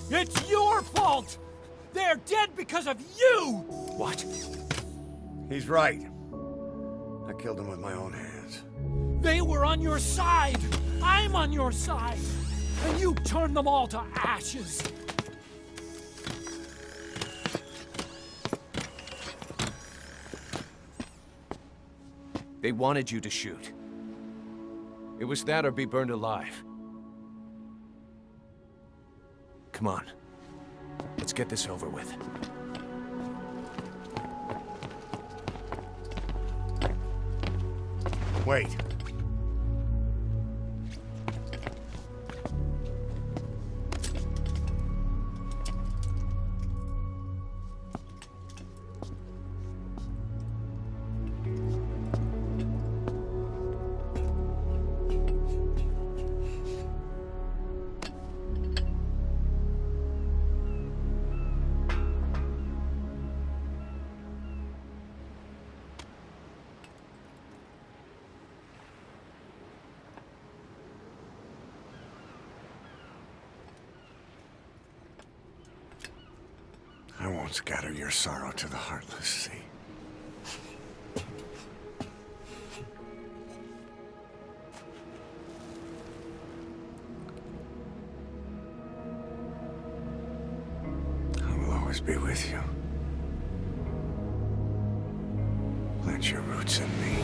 It's your fault! They're dead because of you! What? He's right. I killed him with my own hands. They were on your side! I'm on your side! And you turned them all to ashes! They wanted you to shoot. It was that or be burned alive. Come on. Let's get this over with. Wait. I won't scatter your sorrow to the heartless, see? I will always be with you. Plant your roots in me.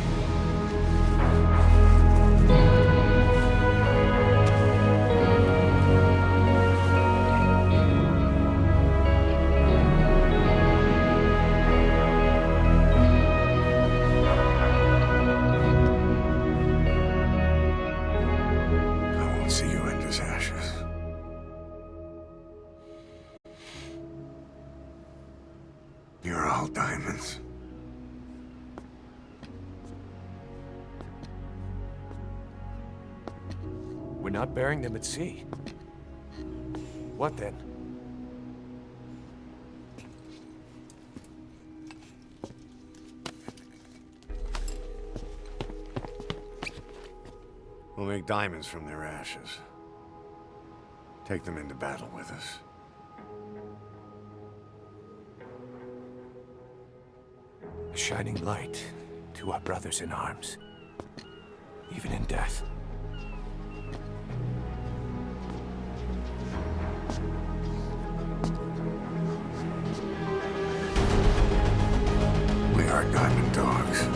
You're all diamonds. We're not burying them at sea. What then? We'll make diamonds from their ashes. Take them into battle with us. A shining light to our brothers in arms, even in death. We are diamond dogs.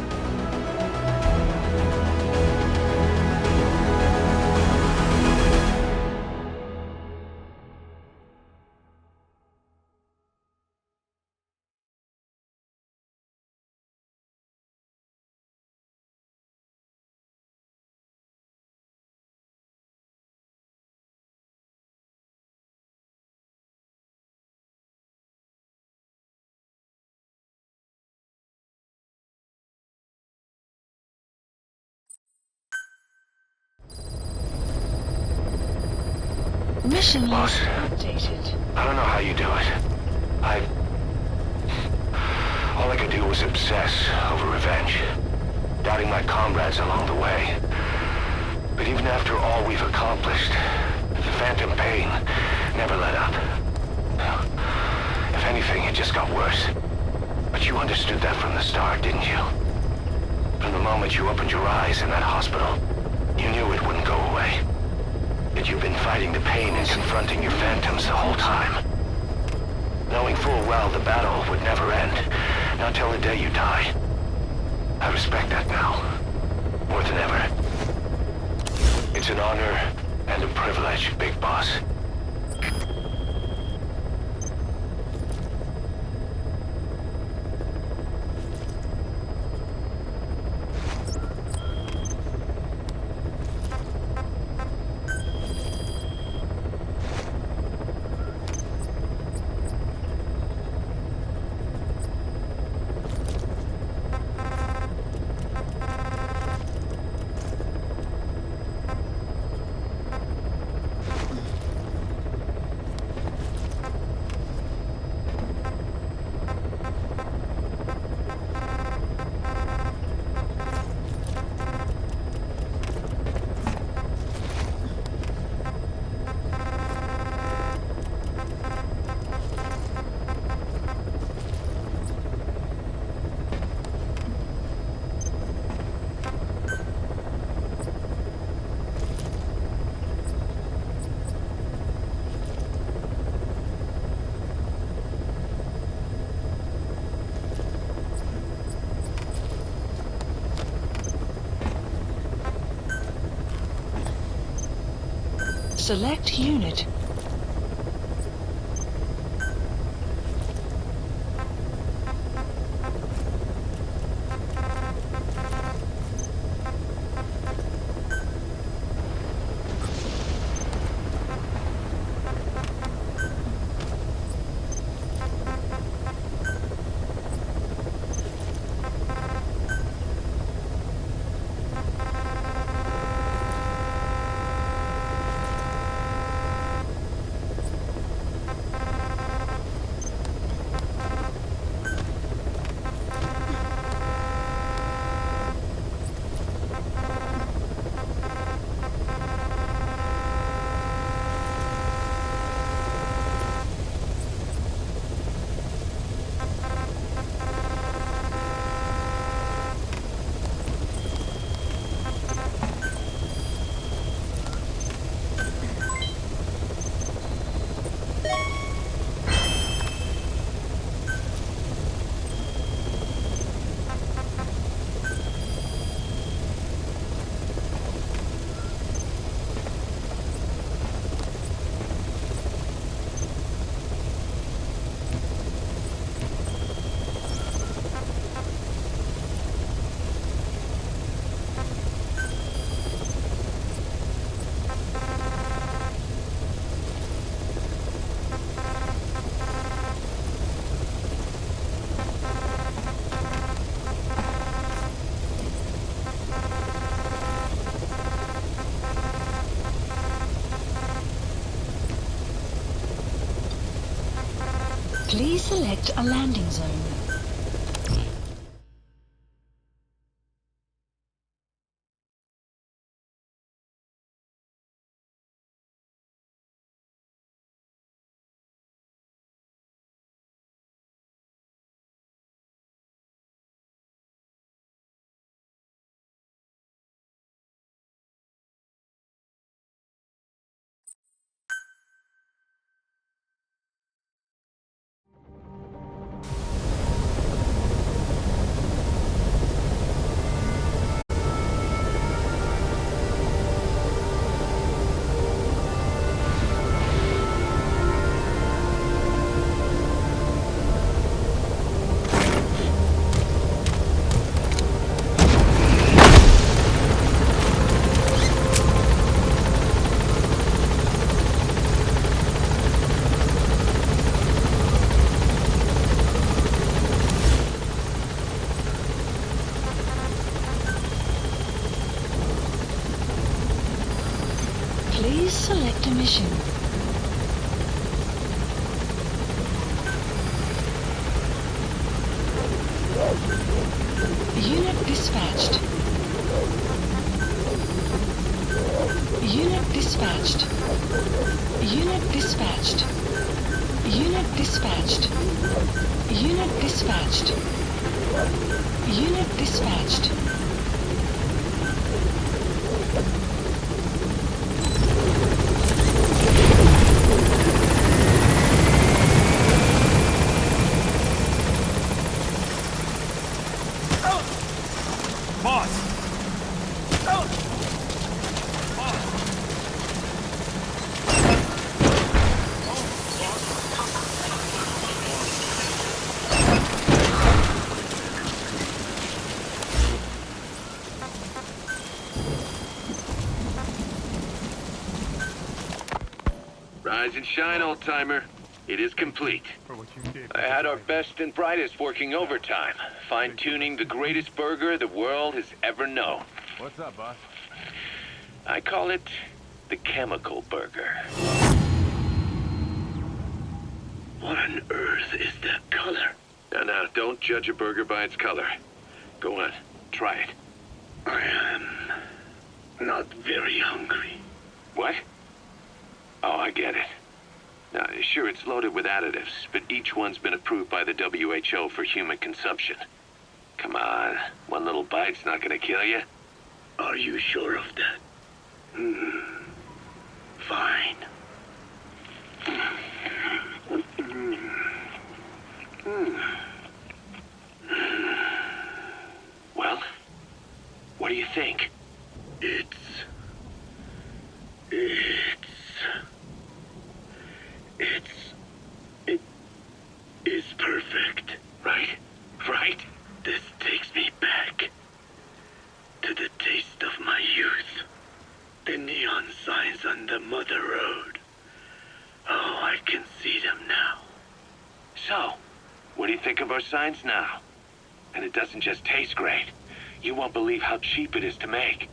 Mission Boss. list updated. I don't know how you do it. All I could do was obsess over revenge, doubting my comrades along the way. But even after all we've accomplished, the phantom pain never let up. If anything, it just got worse. But you understood that from the start, didn't you? From the moment you opened your eyes in that hospital, you knew it wouldn't go away. That you've been fighting the pain and confronting your phantoms the whole time. Knowing full well the battle would never end, not till the day you die. I respect that now, more than ever. It's an honor and a privilege, Big Boss. Select unit. Please select a landing zone. Please select a mission. Unit dispatched. Unit dispatched. Unit dispatched. Unit dispatched. Unit dispatched. Unit dispatched. Rise and shine, old-timer. It is complete. I had our best and brightest working overtime, fine-tuning the greatest burger the world has ever known. What's up, boss? I call it the chemical burger. What on earth is that color? Now, don't judge a burger by its color. Go on, try it. I am not very hungry. What? Oh, I get it. Now, sure, it's loaded with additives, but each one's been approved by the WHO for human consumption. Come on, one little bite's not gonna kill you. Are you sure of that? Fine. Well, what do you think? It's to the taste of my youth. The neon signs on the Mother Road. Oh, I can see them now. So, what do you think of our signs now? And it doesn't just taste great. You won't believe how cheap it is to make.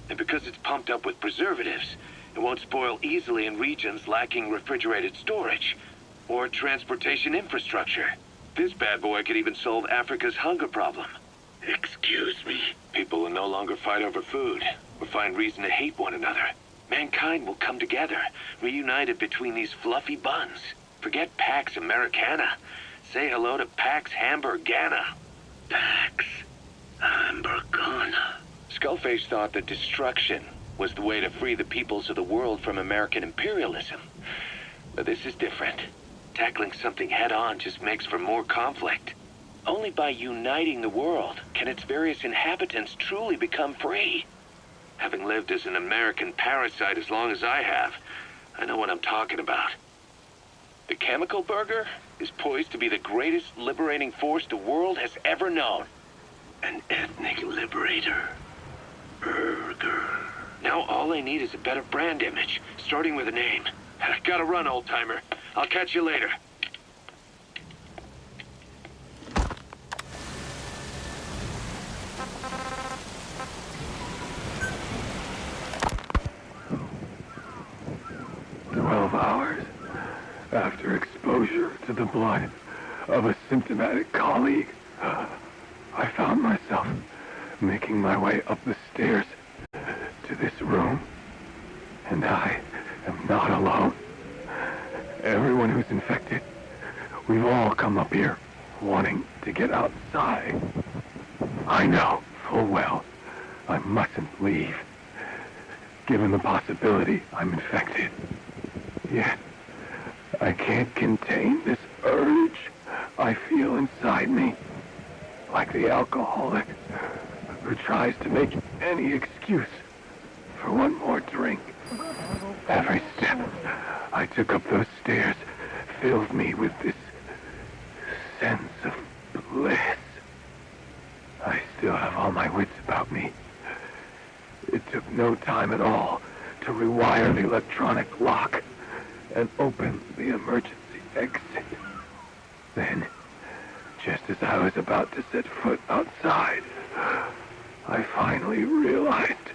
And because it's pumped up with preservatives, it won't spoil easily in regions lacking refrigerated storage or transportation infrastructure. This bad boy could even solve Africa's hunger problem. Excuse me? People will no longer fight over food or find reason to hate one another. Mankind will come together, reunited between these fluffy buns. Forget Pax Americana. Say hello to Pax Hamburgana. Pax Hamburgana. Skullface thought that destruction was the way to free the peoples of the world from American imperialism. But this is different. Tackling something head-on just makes for more conflict. Only by uniting the world can its various inhabitants truly become free. Having lived as an American parasite as long as I have, I know what I'm talking about. The chemical burger is poised to be the greatest liberating force the world has ever known. An ethnic liberator. Burger. Now all I need is a better brand image, starting with a name. Gotta run, old-timer. I'll catch you later. Hours after exposure to the blood of a symptomatic colleague, I found myself making my way up the stairs to this room. And I am not alone. Everyone who's infected, we've all come up here wanting to get outside. I know full well I mustn't leave, given the possibility I'm infected. Yet, I can't contain this urge I feel inside me, like the alcoholic who tries to make any excuse for one more drink. Every step I took up those stairs filled me with this sense of bliss. I still have all my wits about me. It took no time at all to rewire the electronic lock and open the emergency exit. Then, just as I was about to set foot outside, I finally realized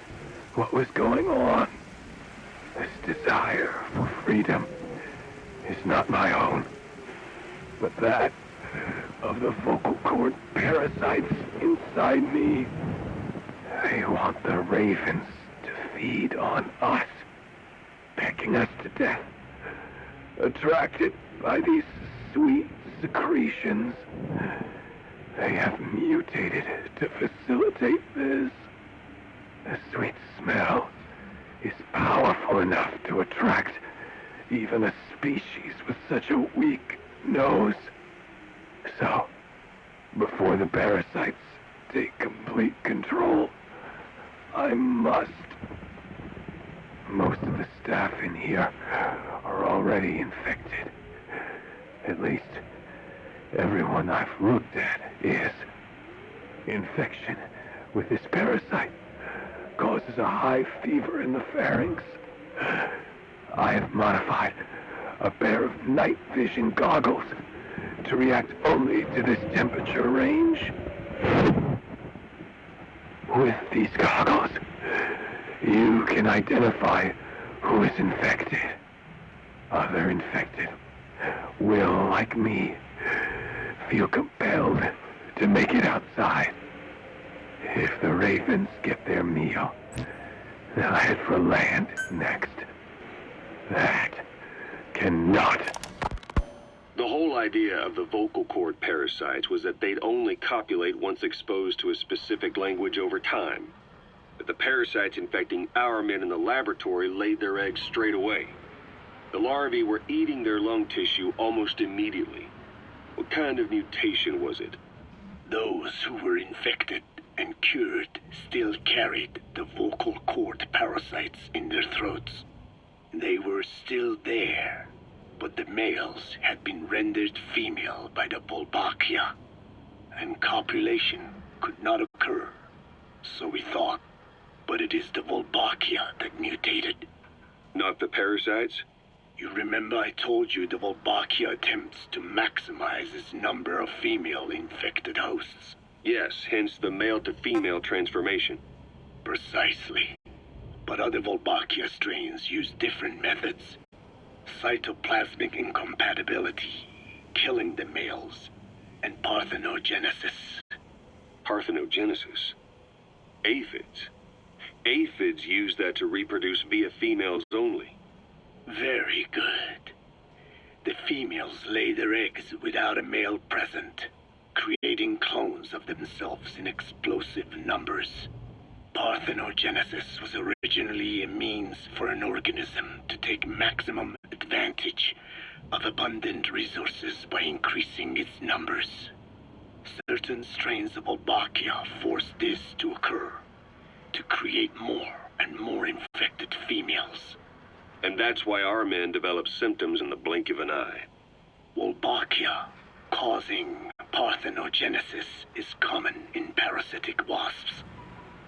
what was going on. This desire for freedom is not my own, but that of the vocal cord parasites inside me. They want the ravens to feed on us, pecking us to death. Attracted by these sweet secretions, they have mutated to facilitate this. The sweet smell is powerful enough to attract even a species with such a weak nose. So, before the parasites take complete control, I must. Most of the staff in here are already infected. At least, everyone I've looked at is. Infection with this parasite causes a high fever in the pharynx. I have modified a pair of night vision goggles to react only to this temperature range. With these goggles, you can identify who is infected. Other infected will, like me, feel compelled to make it outside. If the ravens get their meal, they'll head for land next. That cannot. The whole idea of the vocal cord parasites was that they'd only copulate once exposed to a specific language over time. But the parasites infecting our men in the laboratory laid their eggs straight away. The larvae were eating their lung tissue almost immediately. What kind of mutation was it? Those who were infected and cured still carried the vocal cord parasites in their throats. They were still there, but the males had been rendered female by the Bulbachia, and copulation could not occur. So we thought. But it is the Volbachia that mutated. Not the parasites? You remember I told you the Volbachia attempts to maximize its number of female infected hosts? Yes, hence the male-to-female transformation. Precisely. But other Volbachia strains use different methods. Cytoplasmic incompatibility, killing the males, and parthenogenesis. Parthenogenesis? Aphids? Aphids use that to reproduce via females only. Very good. The females lay their eggs without a male present, creating clones of themselves in explosive numbers. Parthenogenesis was originally a means for an organism to take maximum advantage of abundant resources by increasing its numbers. Certain strains of Volbachia force this to occur, to create more and more infected females. And that's why our men develop symptoms in the blink of an eye. Volbachia causing parthenogenesis is common in parasitic wasps.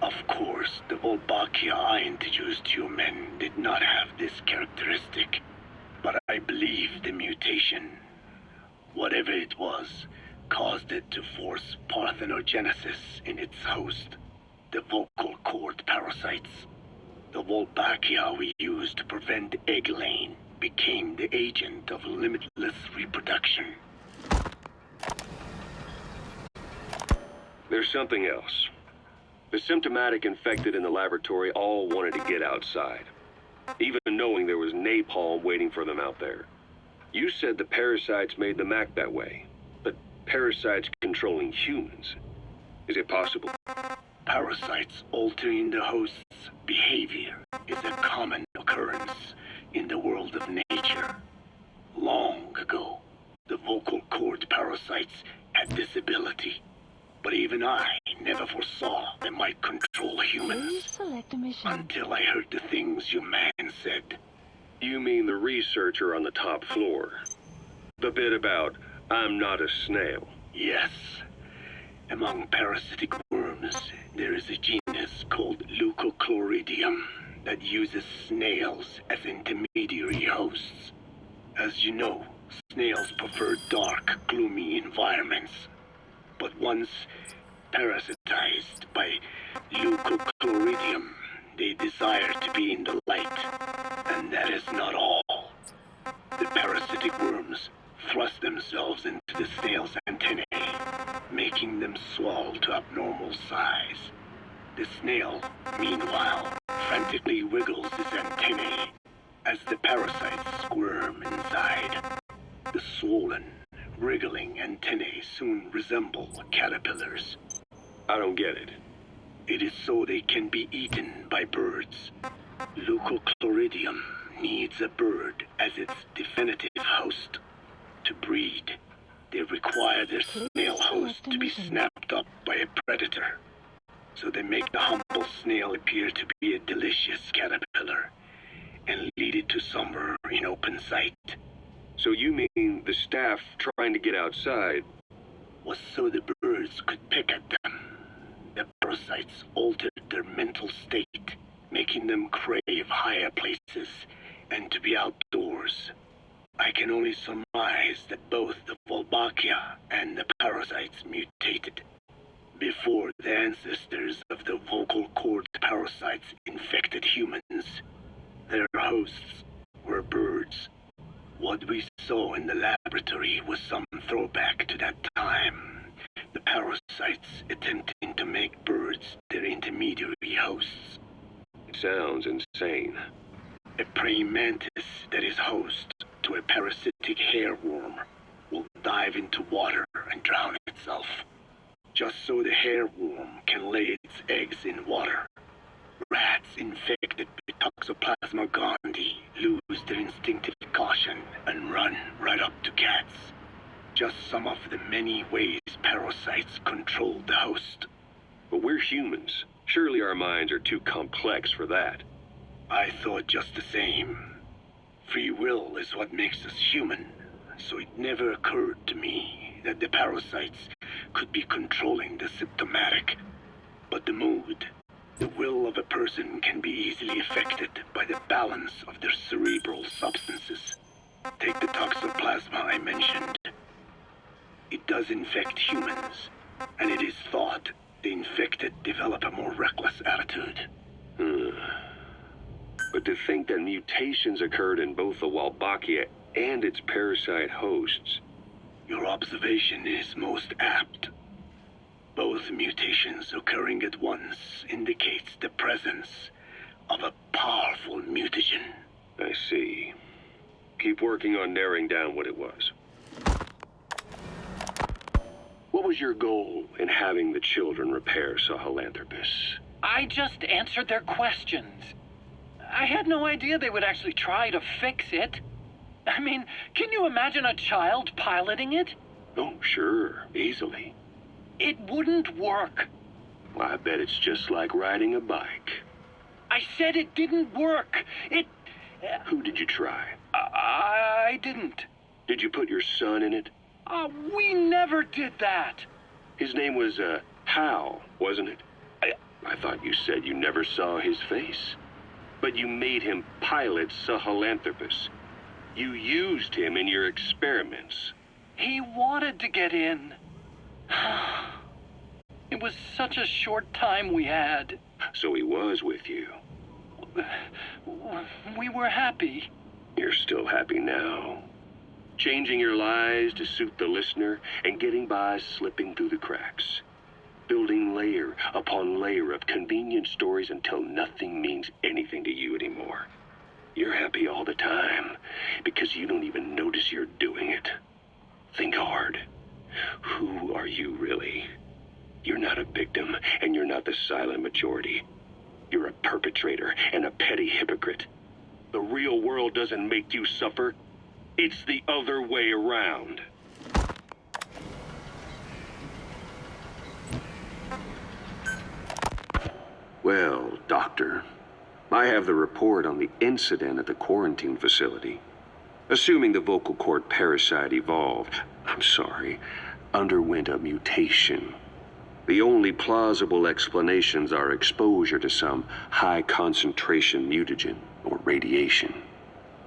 Of course, the Volbachia I introduced to your men did not have this characteristic, but I believe the mutation, whatever it was, caused it to force parthenogenesis in its host, the vocal cord parasites. The Volbachia we used to prevent egg laying became the agent of limitless reproduction. There's something else. The symptomatic infected in the laboratory all wanted to get outside, even knowing there was napalm waiting for them out there. You said the parasites made them act that way, but parasites controlling humans. Is it possible? Parasites altering the host's behavior is a common occurrence in the world of nature. Long ago, the vocal cord parasites had this ability, but even I never foresaw they might control Please humans select a mission. until I heard the things your man said. You mean the researcher on the top floor? The bit about, I'm not a snail. Yes. Among parasitic worms, there is a genus called Leucochloridium that uses snails as intermediary hosts. As you know, snails prefer dark, gloomy environments. But once parasitized by Leucochloridium, they desire to be in the light. And that is not all. The parasitic worms thrust themselves into the snail's antennae, making them swell to abnormal size. The snail, meanwhile, frantically wiggles its antennae as the parasites squirm inside. The swollen, wriggling antennae soon resemble caterpillars. I don't get it. It is so they can be eaten by birds. Leucochloridium needs a bird as its definitive host. To breed, they require their snail host to be snapped up by a predator. So they make the humble snail appear to be a delicious caterpillar and lead it to somewhere in open sight. So you mean the staff trying to get outside was so the birds could pick at them. The parasites altered their mental state, making them crave higher places and to be outdoors. I can only surmise that both the Volbachia and the parasites mutated before the ancestors of the vocal cord parasites infected humans. Their hosts were birds. What we saw in the laboratory was some throwback to that time. The parasites attempting to make birds their intermediary hosts. It sounds insane. A praying mantis that is host to a parasitic hairworm will dive into water and drown itself, just so the hairworm can lay its eggs in water. Rats infected with Toxoplasma gondii lose their instinctive caution and run right up to cats. Just some of the many ways parasites control the host. But we're humans. Surely our minds are too complex for that. I thought just the same. Free will is what makes us human, so it never occurred to me that the parasites could be controlling the symptomatic. but the mood. The will of a person can be easily affected by the balance of their cerebral substances. Take the toxoplasma I mentioned. It does infect humans, and it is thought the infected develop a more reckless attitude. But to think that mutations occurred in both the Wolbachia and its parasite hosts, your observation is most apt. Both mutations occurring at once indicates the presence of a powerful mutagen. I see. Keep working on narrowing down what it was. What was your goal in having the children repair Sahelanthropus? I just answered their questions. I had no idea they would actually try to fix it. I mean, can you imagine a child piloting it? Oh, sure. Easily. It wouldn't work. Well, I bet it's just like riding a bike. I said it didn't work. Who did you try? I didn't. Did you put your son in it? We never did that. His name was, Hal, wasn't it? I thought you said you never saw his face. But you made him pilot Sahelanthropus. You used him in your experiments. He wanted to get in. It was such a short time we had. So he was with you. We were happy. You're still happy now. Changing your lies to suit the listener and getting by slipping through the cracks. Building layer upon layer of convenient stories until nothing means anything to you anymore. You're happy all the time because you don't even notice you're doing it. Think hard. Who are you really? You're not a victim, and you're not the silent majority. You're a perpetrator and a petty hypocrite. The real world doesn't make you suffer. It's the other way around. Well, Doctor, I have the report on the incident at the quarantine facility. Assuming the vocal cord parasite underwent a mutation. The only plausible explanations are exposure to some high-concentration mutagen or radiation.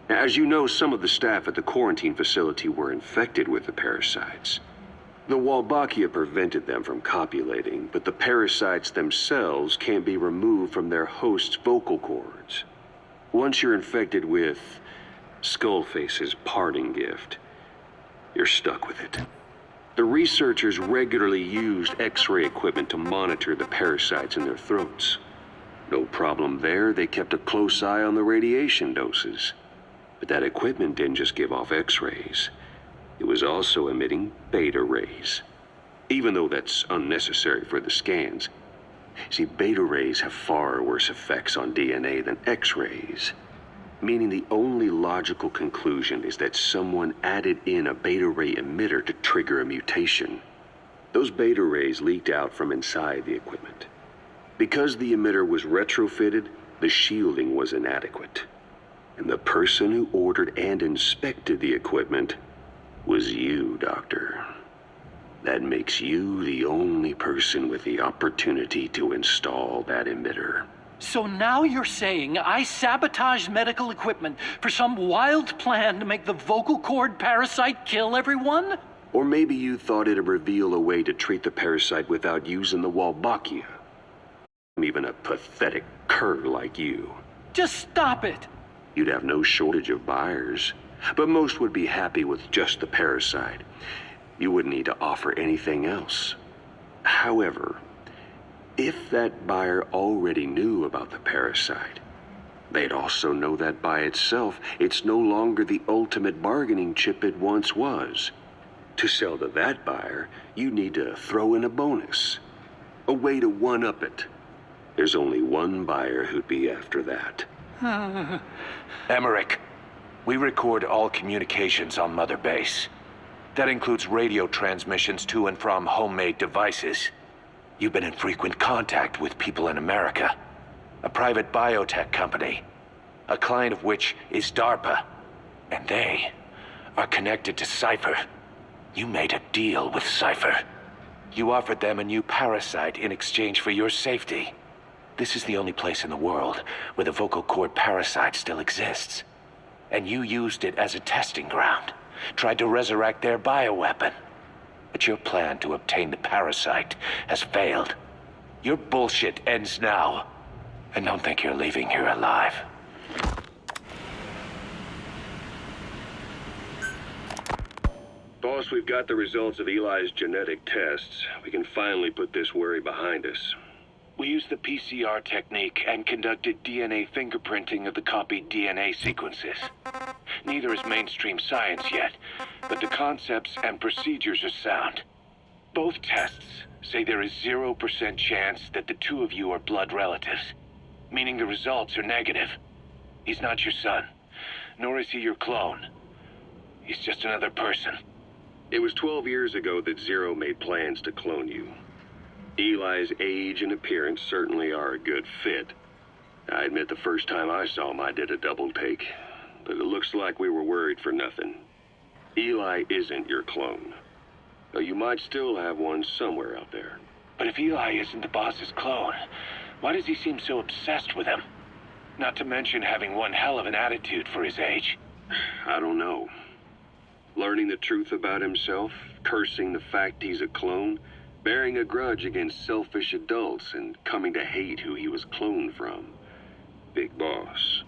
As you know, some of the staff at the quarantine facility were infected with the parasites. The Wolbachia prevented them from copulating, but the parasites themselves can't be removed from their host's vocal cords. Once you're infected with Skullface's parting gift, you're stuck with it. The researchers regularly used X-ray equipment to monitor the parasites in their throats. No problem there, they kept a close eye on the radiation doses. But that equipment didn't just give off X-rays. It was also emitting beta rays. Even though that's unnecessary for the scans. See, beta rays have far worse effects on DNA than X-rays. Meaning the only logical conclusion is that someone added in a beta ray emitter to trigger a mutation. Those beta rays leaked out from inside the equipment. Because the emitter was retrofitted, the shielding was inadequate. And the person who ordered and inspected the equipment was you, Doctor. That makes you the only person with the opportunity to install that emitter. So now you're saying I sabotaged medical equipment for some wild plan to make the vocal cord parasite kill everyone? Or maybe you thought it'd reveal a way to treat the parasite without using the Wolbachia. Even a pathetic cur like you. Just stop it. You'd have no shortage of buyers, but most would be happy with just the parasite. You wouldn't need to offer anything else. However, if that buyer already knew about the parasite, they'd also know that by itself, it's no longer the ultimate bargaining chip it once was. To sell to that buyer, you need to throw in a bonus. A way to one-up it. There's only one buyer who'd be after that. Emmerich, we record all communications on Mother Base. That includes radio transmissions to and from homemade devices. You've been in frequent contact with people in America. A private biotech company. A client of which is DARPA. And they are connected to Cypher. You made a deal with Cypher. You offered them a new parasite in exchange for your safety. This is the only place in the world where the vocal cord parasite still exists. And you used it as a testing ground. Tried to resurrect their bioweapon. But your plan to obtain the parasite has failed. Your bullshit ends now. And don't think you're leaving here alive. Boss, we've got the results of Eli's genetic tests. We can finally put this worry behind us. We used the PCR technique and conducted DNA fingerprinting of the copied DNA sequences. Neither is mainstream science yet, but the concepts and procedures are sound. Both tests say there is 0% chance that the two of you are blood relatives, meaning the results are negative. He's not your son, nor is he your clone. He's just another person. It was 12 years ago that Zero made plans to clone you. Eli's age and appearance certainly are a good fit. I admit the first time I saw him, I did a double take. But it looks like we were worried for nothing. Eli isn't your clone. Though you might still have one somewhere out there. But if Eli isn't the boss's clone, why does he seem so obsessed with him? Not to mention having one hell of an attitude for his age. I don't know. Learning the truth about himself, cursing the fact he's a clone, bearing a grudge against selfish adults, and coming to hate who he was cloned from. Big boss.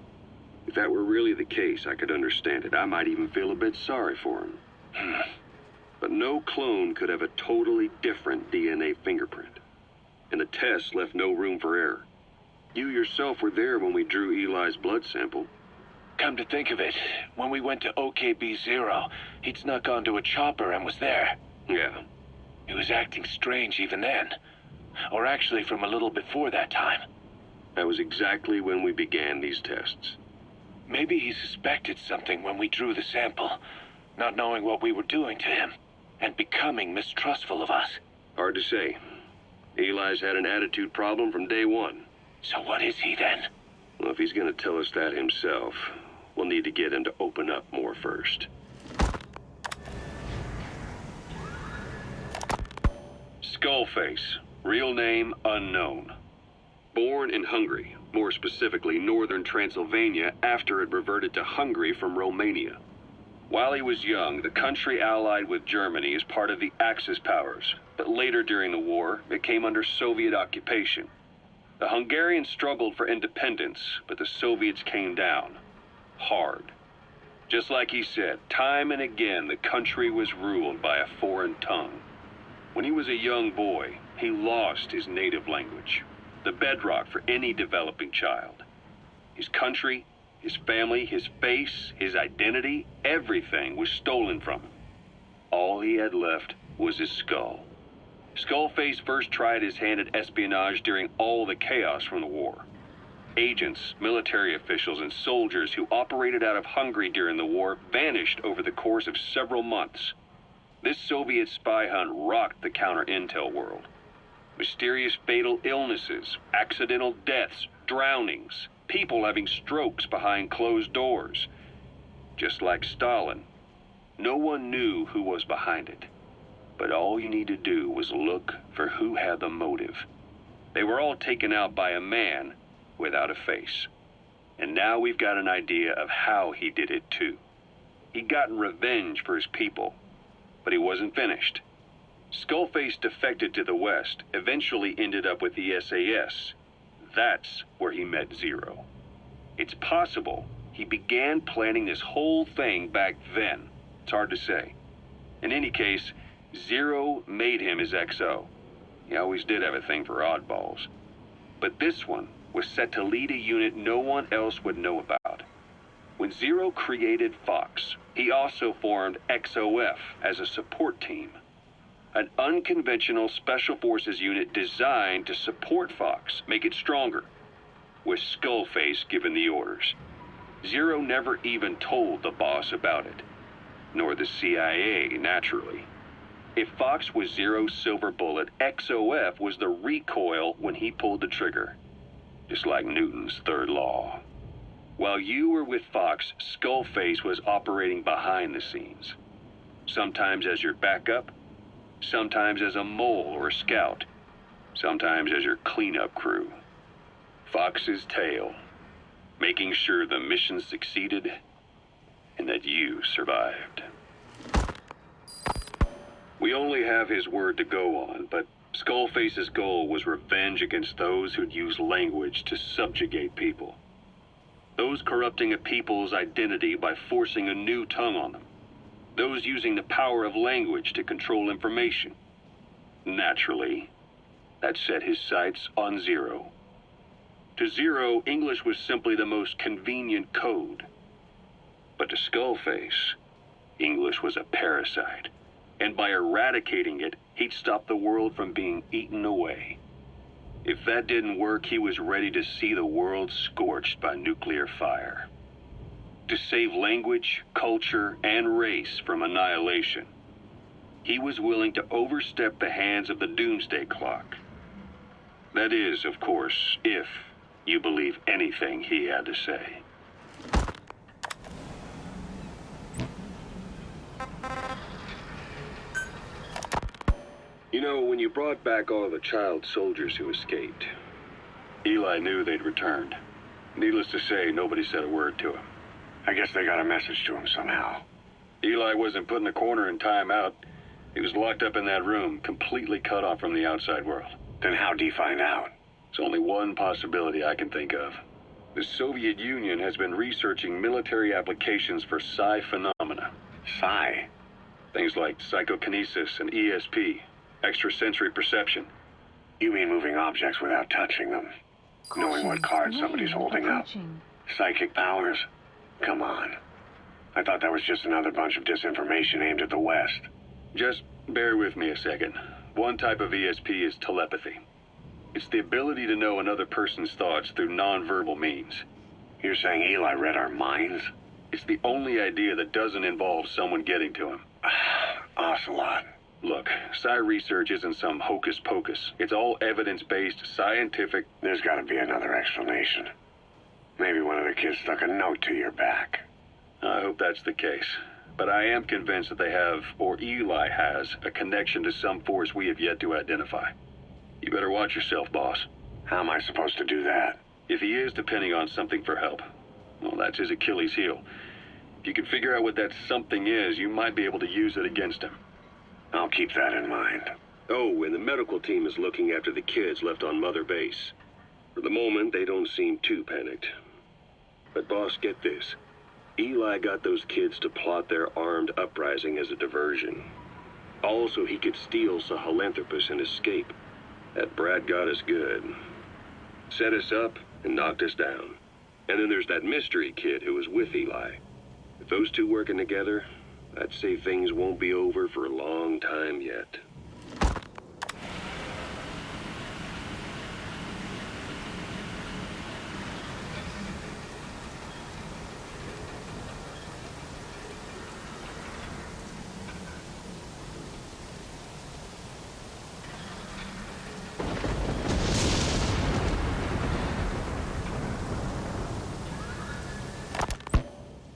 If that were really the case, I could understand it. I might even feel a bit sorry for him. But no clone could have a totally different DNA fingerprint. And the tests left no room for error. You yourself were there when we drew Eli's blood sample. Come to think of it, when we went to OKB-0, he'd snuck onto a chopper and was there. Yeah. He was acting strange even then. Or actually from a little before that time. That was exactly when we began these tests. Maybe he suspected something when we drew the sample, not knowing what we were doing to him, and becoming mistrustful of us. Hard to say. Eli's had an attitude problem from day one. So what is he then? Well, if he's gonna tell us that himself, we'll need to get him to open up more first. Skullface, real name unknown. Born in Hungary, more specifically northern Transylvania, after it reverted to Hungary from Romania. While he was young, the country allied with Germany as part of the Axis powers, but later during the war, it came under Soviet occupation. The Hungarians struggled for independence, but the Soviets came down. Hard. Just like he said, time and again the country was ruled by a foreign tongue. When he was a young boy, he lost his native language, the bedrock for any developing child. His country, his family, his face, his identity, everything was stolen from him. All he had left was his skull. Skullface first tried his hand at espionage during all the chaos from the war. Agents, military officials, and soldiers who operated out of Hungary during the war vanished over the course of several months. This Soviet spy hunt rocked the counter-intel world. Mysterious fatal illnesses, accidental deaths, drownings, people having strokes behind closed doors. Just like Stalin, no one knew who was behind it. But all you need to do was look for who had the motive. They were all taken out by a man without a face. And now we've got an idea of how he did it too. He'd gotten revenge for his people, but he wasn't finished. Skullface defected to the West, eventually ended up with the SAS. That's where he met Zero. It's possible he began planning this whole thing back then. It's hard to say. In any case, Zero made him his XO. He always did have a thing for oddballs. But this one was set to lead a unit no one else would know about. When Zero created Fox, he also formed XOF as a support team. An unconventional special forces unit designed to support Fox, make it stronger, with Skullface giving the orders. Zero never even told the boss about it, nor the CIA, naturally. If Fox was Zero's silver bullet, XOF was the recoil when he pulled the trigger. Just like Newton's third law. While you were with Fox, Skullface was operating behind the scenes. Sometimes as your backup, sometimes as a mole or a scout, sometimes as your cleanup crew. Fox's tail, making sure the mission succeeded and that you survived. We only have his word to go on, but Skullface's goal was revenge against those who'd use language to subjugate people. Those corrupting a people's identity by forcing a new tongue on them. Those using the power of language to control information. Naturally, that set his sights on Zero. To Zero, English was simply the most convenient code. But to Skullface, English was a parasite. And by eradicating it, he'd stop the world from being eaten away. If that didn't work, he was ready to see the world scorched by nuclear fire. To save language, culture, and race from annihilation, he was willing to overstep the hands of the doomsday clock. That is, of course, if you believe anything he had to say. You know, when you brought back all the child soldiers who escaped, Eli knew they'd returned. Needless to say, nobody said a word to him. I guess they got a message to him somehow. Eli wasn't put in a corner in timeout. He was locked up in that room, completely cut off from the outside world. Then how'd he find out? There's only one possibility I can think of. The Soviet Union has been researching military applications for psi phenomena. Psi? Things like psychokinesis and ESP, extrasensory perception. You mean moving objects without touching them? Knowing what card somebody's holding up? Psychic powers? Come on. I thought that was just another bunch of disinformation aimed at the West. Just bear with me a second. One type of ESP is telepathy. It's the ability to know another person's thoughts through nonverbal means. You're saying Eli read our minds? It's the only idea that doesn't involve someone getting to him. Ocelot. Look, psi research isn't some hocus pocus. It's all evidence-based, scientific... There's gotta be another explanation. Maybe one of the kids stuck a note to your back. I hope that's the case. But I am convinced that they have, or Eli has, a connection to some force we have yet to identify. You better watch yourself, boss. How am I supposed to do that? If he is depending on something for help, well, that's his Achilles heel. If you can figure out what that something is, you might be able to use it against him. I'll keep that in mind. Oh, and the medical team is looking after the kids left on Mother Base. For the moment, they don't seem too panicked. But boss, get this. Eli got those kids to plot their armed uprising as a diversion. Also, he could steal Sahelanthropus and escape. That brat got us good. Set us up and knocked us down. And then there's that mystery kid who was with Eli. With those two working together, I'd say things won't be over for a long time yet.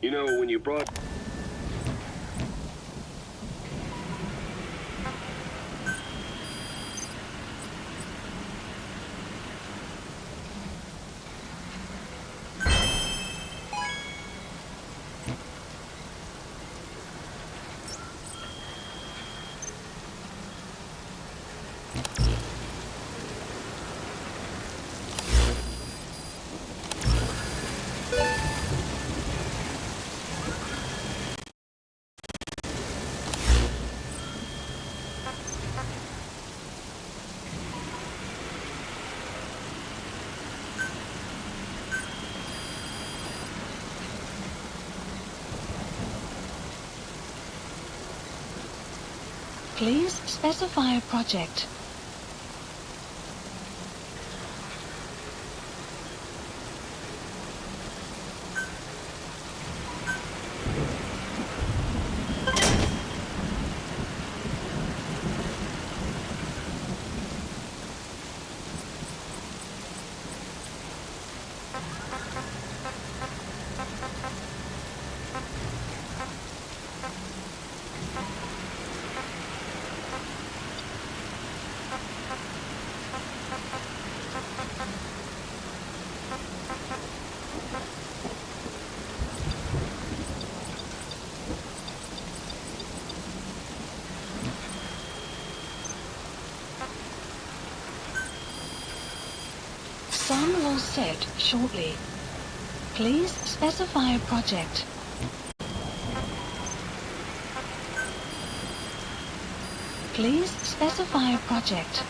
You know, when you brought... Please specify a project. all set shortly. Please specify a project. Please specify a project.